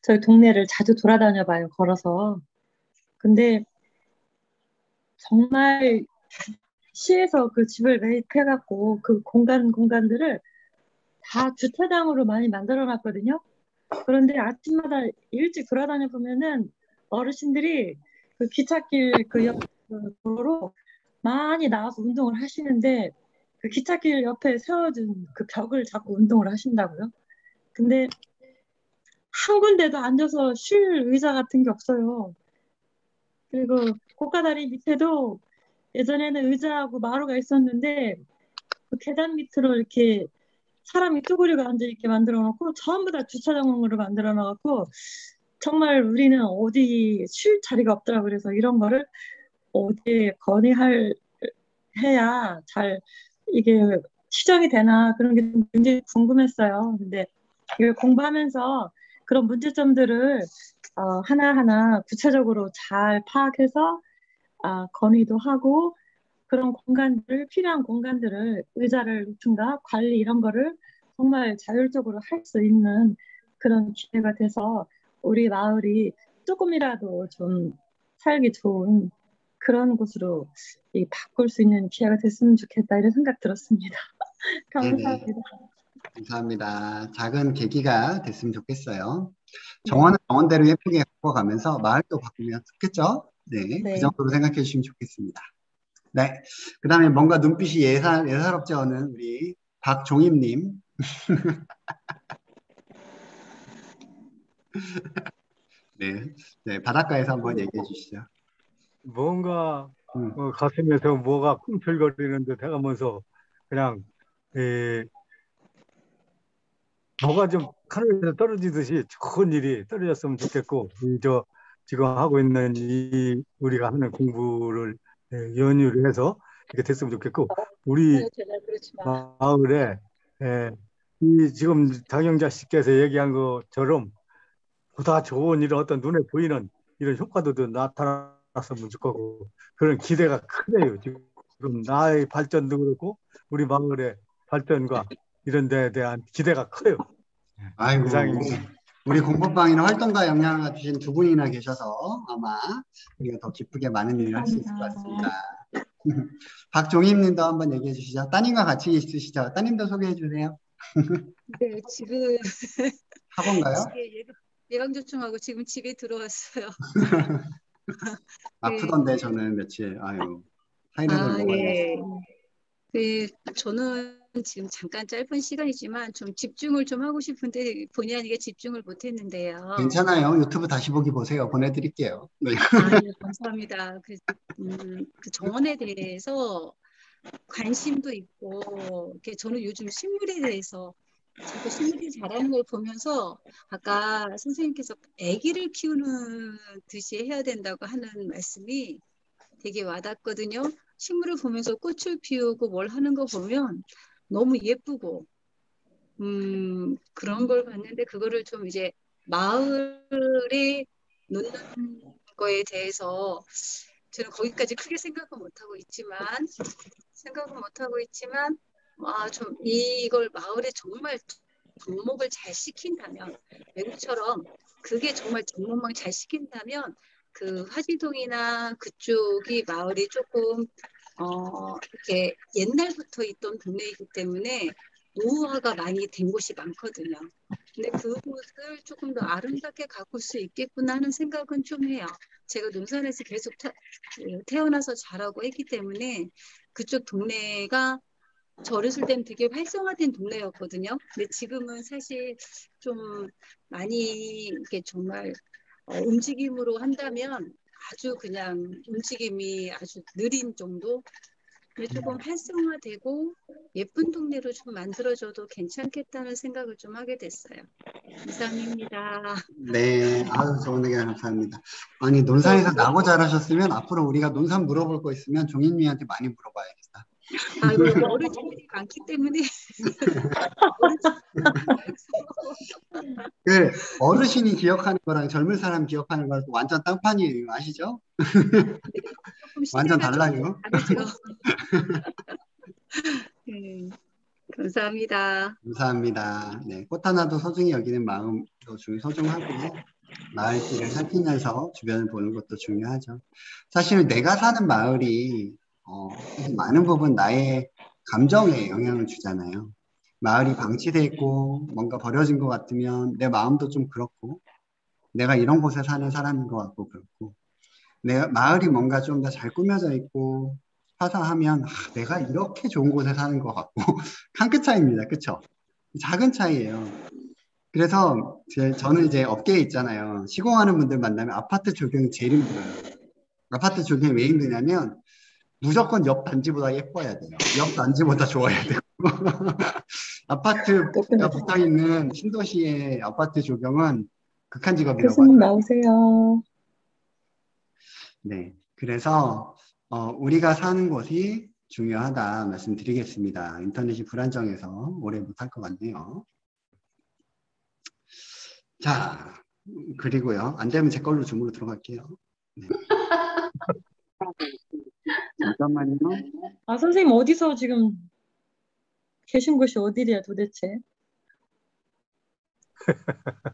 저희 동네를 자주 돌아다녀 봐요, 걸어서. 근데 정말 시에서 그 집을 매입해갖고 그 공간들을 다 주차장으로 많이 만들어 놨거든요. 그런데 아침마다 일찍 돌아다녀 보면은 어르신들이 그 기찻길 그 옆 도로로 많이 나와서 운동을 하시는데 그 기찻길 옆에 세워준 그 벽을 잡고 운동을 하신다고요. 근데 한 군데도 앉아서 쉴 의자 같은 게 없어요. 그리고 고가다리 밑에도 예전에는 의자하고 마루가 있었는데 그 계단 밑으로 이렇게 사람이 쭈그리고 앉아있게 만들어 놓고 전부 다 주차장으로 만들어 놔갖고 정말 우리는 어디 쉴 자리가 없더라고요. 그래서 이런 거를 어디에 해야 잘 이게 시정이 되나 그런 게 굉장히 궁금했어요. 근데 이걸 공부하면서 그런 문제점들을 하나하나 구체적으로 잘 파악해서 건의도 하고 그런 필요한 공간들을 의자를 놓든가 관리 이런 거를 정말 자율적으로 할 수 있는 그런 기회가 돼서 우리 마을이 조금이라도 좀 살기 좋은 그런 곳으로 바꿀 수 있는 기회가 됐으면 좋겠다 이런 생각 들었습니다. 감사합니다. 네네. 감사합니다. 작은 계기가 됐으면 좋겠어요. 정원은 정원대로 예쁘게 바꿔가면서 마을도 바꾸면 좋겠죠? 네, 네. 그 정도로 생각해 주시면 좋겠습니다. 네, 그 다음에 뭔가 눈빛이 예사롭지 않은 우리 박종임님. 네, 바닷가에서 한번 얘기해 주시죠. 뭔가 가슴에서 뭐가 꿈틀거리는 듯 해가면서 그냥 뭐가 좀 하늘에서 떨어지듯이 좋은 일이 떨어졌으면 좋겠고 지금 하고 있는 우리가 하는 공부를 연유를 해서 이렇게 됐으면 좋겠고 우리 마을에 지금 장영자 씨께서 얘기한 것처럼 보다 좋은 이런 어떤 눈에 보이는 이런 효과도 나타났으면 좋겠고 그런 기대가 크네요. 지금 나의 발전도 그렇고 우리 마을의 발전과 이런 데에 대한 기대가 커요. 아이고, 이상입니다. 우리 공부방에는 활동가 역량을 주신 두 분이나 계셔서 아마 우리가 더 기쁘게 많은 일을 할 수 있을 것 같습니다. 박종임님도 한번 얘기해 주시죠. 따님과 같이 있으시죠? 따님도 소개해 주세요. 네, 지금 학원가요? 예방접종하고 지금 집에 들어왔어요. 아프던데 저는 며칠 타이레놀 먹었는데. 예. 저는 지금 잠깐 짧은 시간이지만 좀 집중을 좀 하고 싶은데 본의 아니게 집중을 못 했는데요. 괜찮아요. 유튜브 다시 보기 보세요. 보내드릴게요. 네. 네, 감사합니다. 그 정원에 대해서 관심도 있고 저는 요즘 식물에 대해서 자꾸 식물이 자라는 걸 보면서 아까 선생님께서 아기를 키우는 듯이 해야 된다고 하는 말씀이 되게 와닿거든요. 식물을 보면서 꽃을 피우고 뭘 하는 거 보면 너무 예쁘고 그런 걸 봤는데 그거를 좀 이제 마을에 놓는 거에 대해서 저는 거기까지 크게 생각은 못하고 있지만 좀 이걸 마을에 정말 접목을 잘 시킨다면 외국처럼 그게 정말 접목만 잘 시킨다면 그 화지동이나 그쪽이 마을이 조금 이렇게 옛날부터 있던 동네이기 때문에 노후화가 많이 된 곳이 많거든요. 근데 그곳을 조금 더 아름답게 가꿀 수 있겠구나 하는 생각은 좀 해요. 제가 논산에서 계속 태어나서 자라고 했기 때문에 그쪽 동네가 저 어렸을 때는 되게 활성화된 동네였거든요. 근데 지금은 사실 좀 많이 이렇게 정말 움직임으로 한다면 아주 그냥 움직임이 아주 느린 정도? 근데 조금 활성화되고 예쁜 동네로 좀 만들어줘도 괜찮겠다는 생각을 좀 하게 됐어요. 이상입니다. 네, 아유 좋은 의견 감사합니다. 아니 논산에서 나고 자라셨으면 앞으로 우리가 논산 물어볼 거 있으면 종인이한테 많이 물어봐야겠다. 여기 어르신들이 많기 때문에 그 어르신이 기억하는 거랑 젊은 사람 기억하는 거랑 완전 딴판이에요. 아시죠? 완전 달라요. 다르죠. 네, 감사합니다. 감사합니다. 네, 꽃 하나도 소중히 여기는 마음도 소중하고 마을길을 살피면서 주변을 보는 것도 중요하죠. 사실 내가 사는 마을이 많은 부분 나의 감정에 영향을 주잖아요. 마을이 방치돼 있고 뭔가 버려진 것 같으면 내 마음도 좀 그렇고 내가 이런 곳에 사는 사람인 것 같고 그렇고 내가 마을이 뭔가 좀 더 잘 꾸며져 있고 화사하면 내가 이렇게 좋은 곳에 사는 것 같고 한 끗 차이입니다. 그쵸? 작은 차이예요. 그래서 저는 이제 업계에 있잖아요. 시공하는 분들 만나면 아파트 조경이 제일 힘들어요. 아파트 조경이 왜 힘드냐면 무조건 옆 단지보다 예뻐야 돼요. 옆 단지보다 좋아야 되고 아파트가 붙어있는 신도시의 아파트 조경은 극한 직업이라고 교수님 하더라고요. 나오세요. 네, 그래서 우리가 사는 곳이 중요하다 말씀드리겠습니다. 인터넷이 불안정해서 오래 못할 것 같네요. 자, 그리고요. 안 되면 제 걸로 줌으로 들어갈게요. 네. 잠깐만요. 선생님 어디서 지금 계신 곳이 어디래요 도대체?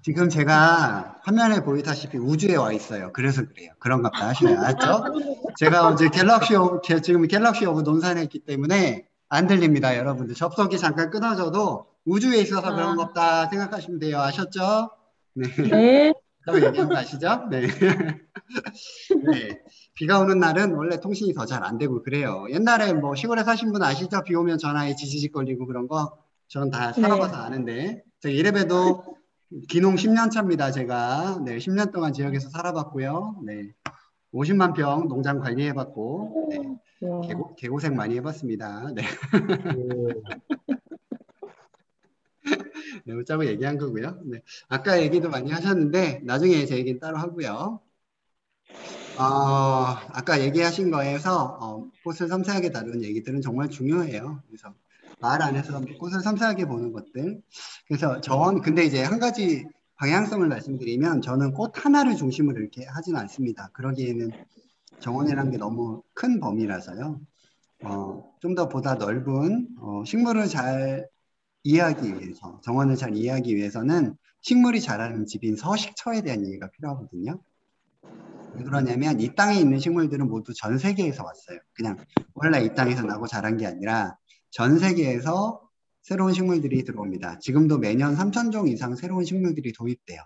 지금 제가 화면에 보이다시피 우주에 와 있어요. 그래서 그래요. 그런가 보다 하셔야 알죠? 제가 어제 지금 갤럭시 오브 논산에 있기 때문에 안 들립니다. 여러분들 접속이 잠깐 끊어져도 우주에 있어서 그런 거 없다 생각하시면 돼요. 아셨죠? 네. 네. 또 얘기한 거 아시죠? 네. 네. 비가 오는 날은 원래 통신이 더 잘 안 되고 그래요. 옛날에 뭐 시골에 사신 분 아시죠? 비 오면 전화에 지지직 걸리고 그런 거. 저는 다 살아봐서 아는데. 제가 이래봬도 기농 10년 차입니다. 제가. 네, 10년 동안 지역에서 살아봤고요. 네. 50만 평 농장 관리해봤고. 네. 개고생 많이 해봤습니다. 네. 네, 웃자고 얘기한 거고요. 네. 아까 얘기도 많이 하셨는데 나중에 제 얘기는 따로 하고요. 아까 얘기하신 거에서 꽃을 섬세하게 다루는 얘기들은 정말 중요해요. 그래서 마을 안에서 꽃을 섬세하게 보는 것들. 그래서 근데 이제 한 가지 방향성을 말씀드리면 저는 꽃 하나를 중심으로 이렇게 하지는 않습니다. 그러기에는 정원이라는 게 너무 큰 범위라서요. 좀 더 보다 넓은 식물을 잘 이해하기 위해서, 정원을 잘 이해하기 위해서는 식물이 자라는 집인 서식처에 대한 얘기가 필요하거든요. 왜 그러냐면 이 땅에 있는 식물들은 모두 전 세계에서 왔어요. 그냥 원래 이 땅에서 나고 자란 게 아니라 전 세계에서 새로운 식물들이 들어옵니다. 지금도 매년 3,000종 이상 새로운 식물들이 도입돼요.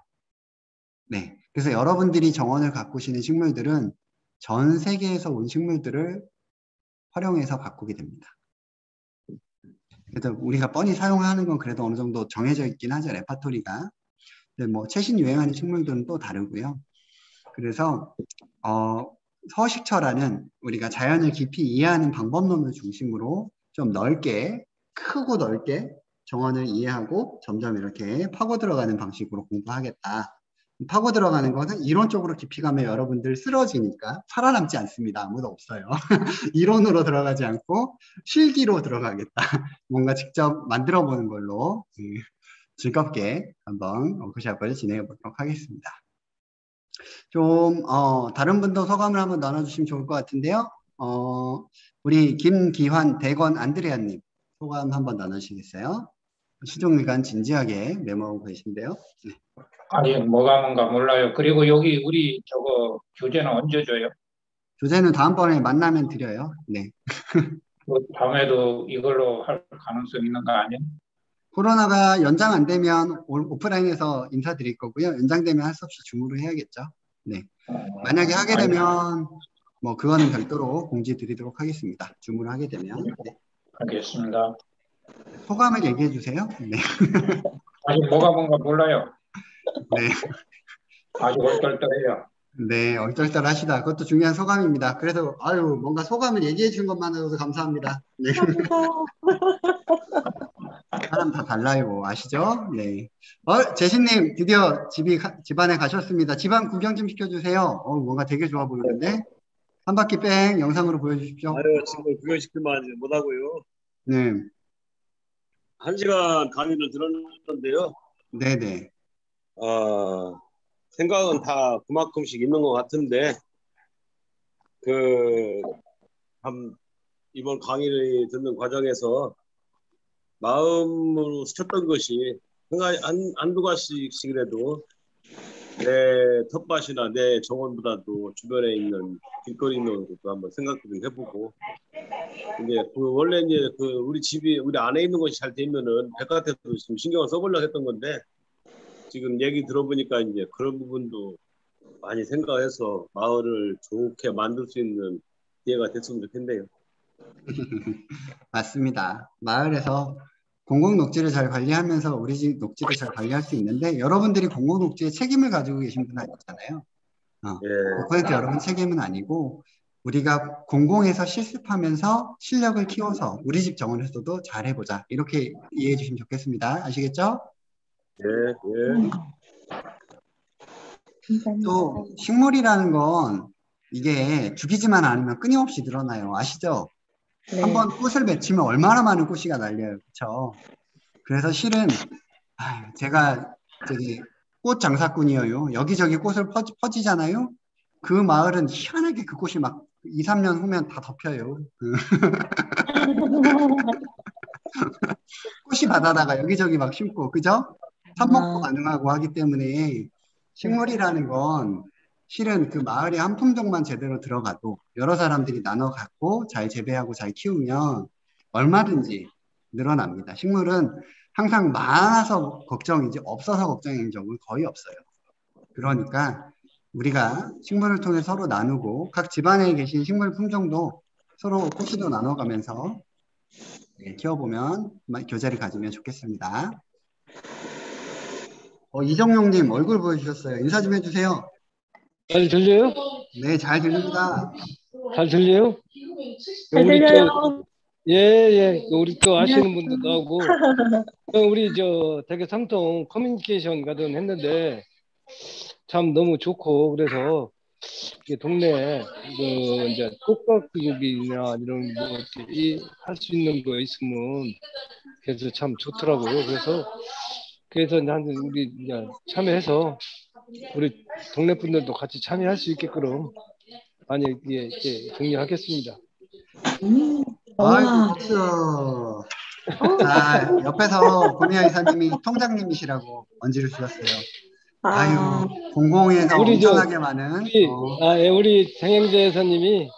네, 그래서 여러분들이 정원을 가꾸시는 식물들은 전 세계에서 온 식물들을 활용해서 가꾸게 됩니다. 그래서 우리가 뻔히 사용하는 건 그래도 어느 정도 정해져 있긴 하죠, 레파토리가. 근데 뭐 최신 유행하는 식물들은 또 다르고요. 그래서 서식처라는 우리가 자연을 깊이 이해하는 방법론을 중심으로 좀 크고 넓게 정원을 이해하고 점점 이렇게 파고 들어가는 방식으로 공부하겠다. 파고 들어가는 것은 이론적으로 깊이 가면 여러분들 쓰러지니까 살아남지 않습니다. 아무도 없어요. 이론으로 들어가지 않고 실기로 들어가겠다. 뭔가 직접 만들어 보는 걸로 즐겁게 한번 워크숍을 진행해 보도록 하겠습니다. 좀 다른 분도 소감을 한번 나눠주시면 좋을 것 같은데요. 우리 김기환 대건 안드레아님 소감 한번 나누시겠어요? 시종일관 진지하게 메모하고 계신데요. 네. 아니 뭐가 뭔가 몰라요. 그리고 여기 우리 저거 교재는 언제 줘요? 교재는 다음번에 만나면 드려요. 네. 다음에도 이걸로 할 가능성 있는 거 아니에요? 코로나가 연장 안 되면 오프라인에서 인사드릴 거고요. 연장되면 할 수 없이 줌으로 해야겠죠. 네. 만약에 하게 되면 뭐 그거는 별도로 공지 드리도록 하겠습니다. 줌으로 하게 되면. 네. 알겠습니다. 소감을 얘기해 주세요. 네. 아직 뭐가 뭔가 몰라요. 네. 아주 얼떨떨해요. 네, 얼떨떨하시다. 그것도 중요한 소감입니다. 그래서 뭔가 소감을 얘기해 준 것만으로도 감사합니다. 네. 사람 다 달라요. 아시죠? 네. 재신님 드디어 집안에 가셨습니다. 집안 구경 좀 시켜주세요. 뭔가 되게 좋아 보이는데. 한 바퀴 뺑 영상으로 보여주십시오. 아유, 지금 구경시키면 못하고요. 네. 1시간 강의를 들었는데요. 네네. 생각은 다 그만큼씩 있는 것 같은데, 이번 강의를 듣는 과정에서 마음으로 스쳤던 것이 한두 가지씩이라도 내 텃밭이나 내 정원보다도 주변에 있는 길거리 있는 것도 한번 생각 좀 해보고, 이제 원래 이제 우리 집이 우리 안에 있는 것이 잘 되면은 바깥에도 좀 신경을 써보려고 했던 건데, 지금 얘기 들어보니까 이제 그런 부분도 많이 생각해서 마을을 좋게 만들 수 있는 기회가 됐으면 좋겠네요. 맞습니다. 마을에서 공공녹지를 잘 관리하면서 우리 집 녹지를 잘 관리할 수 있는데, 여러분들이 공공녹지에 책임을 가지고 계신 분은 아니잖아요. 100% 여러분 책임은 아니고, 우리가 공공에서 실습하면서 실력을 키워서 우리 집 정원에서도 잘 해보자. 이렇게 이해해 주시면 좋겠습니다. 아시겠죠? 예. 또 식물이라는 건 이게 죽이지만 않으면 끊임없이 늘어나요. 아시죠? 네. 한번 꽃을 맺히면 얼마나 많은 꽃이가 날려요. 그렇죠? 그래서 실은 제가 꽃 장사꾼이에요. 여기저기 꽃을 퍼지잖아요. 그 마을은 희한하게 그 꽃이 막 2, 3년 후면 다 덮여요. 꽃이 바다다가 여기저기 막 심고, 그죠? 삽목도 가능하고 하기 때문에 식물이라는 건 실은 그 마을의 한 품종만 제대로 들어가도 여러 사람들이 나눠 갖고 잘 재배하고 잘 키우면 얼마든지 늘어납니다. 식물은 항상 많아서 걱정이지 없어서 걱정인 적은 거의 없어요. 그러니까 우리가 식물을 통해 서로 나누고 각 집안에 계신 식물 품종도 서로 꽃이도 나눠가면서 키워보면 교제를 가지면 좋겠습니다. 이정용님 얼굴 보여주셨어요. 인사 좀 해주세요. 잘 들려요? 네, 잘 들립니다. 잘 들려요? 잘 들려요. 예. 우리 또 아시는 분들도 하고, 우리 되게 상통 커뮤니케이션 가든 했는데 참 너무 좋고, 그래서 동네에 이제 꽃가꾸기나 이런 할 수 있는 거 있으면 그래서 참 좋더라고요. 그래서 나는 우리 참여해서 우리 동네 분들도 같이 참여할 수 있게끔 많이 격려하겠습니다. 아이고, 박수. 자, 옆에서 고미야 이사님이 통장님이시라고 언지를 주셨어요. 아유, 공공에서 엄청나게 많은. 우리 장영재 여사님이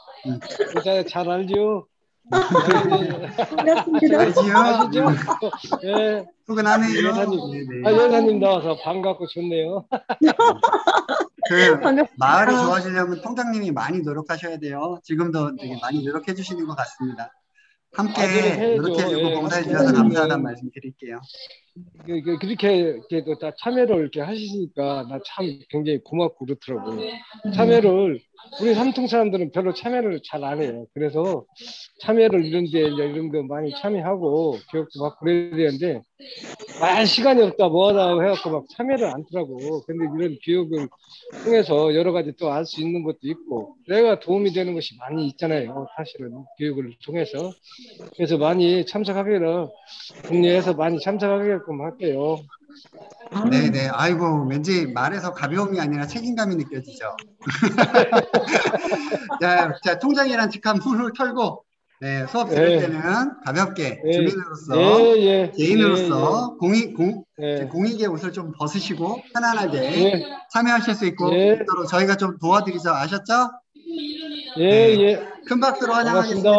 잘 알죠? 반갑습니다. 알지요? 네. 수고하네요. 여사님 나와서 반갑고 좋네요. 마을이 좋아지려면 통장님이 많이 노력하셔야 돼요. 지금도 되게 많이 노력해 주시는 것 같습니다. 함께 노력해주고 봉사해 주셔서 감사하다는 말씀 드릴게요. 그렇게 다 참여를 이렇게 하시니까 나 참 굉장히 고맙고 그렇더라고요. 참여를 우리 삼통 사람들은 별로 참여를 잘 안 해요. 그래서 참여를 이런 거 많이 참여하고 교육도 받고 그래야 되는데 시간이 없다 뭐하다 해갖고 막 참여를 안 하더라고. 근데 이런 교육을 통해서 여러 가지 또 알 수 있는 것도 있고 내가 도움이 되는 것이 많이 있잖아요. 사실은 교육을 통해서. 그래서 많이 참석하기를 국내에서 많이 참석하게끔 할게요. 네네. 아이고, 왠지 말에서 가벼움이 아니라 책임감이 느껴지죠. 자, 통장이란 직함 훌훌 털고, 수업 들을 때는 가볍게 주민으로서, 개인으로서 공익의 옷을 좀 벗으시고 편안하게 참여하실 수 있고 저희가 좀 도와드리죠. 아셨죠? 큰 박수로 환영하겠습니다.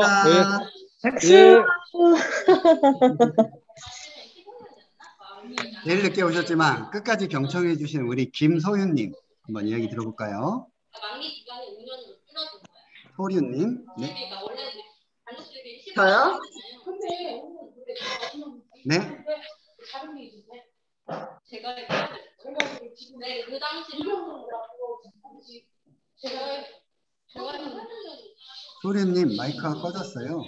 박수. 제일 늦게 오셨지만 끝까지 경청해 주신 우리 김소윤님 한번 이야기 들어볼까요? 소윤님. 네. 저요? 네. 소윤님 마이크가 꺼졌어요.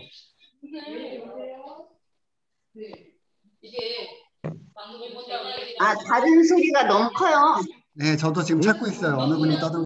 다른 소리가 너무 커요. 네, 저도 지금 찾고 있어요. 어느 분이 떠든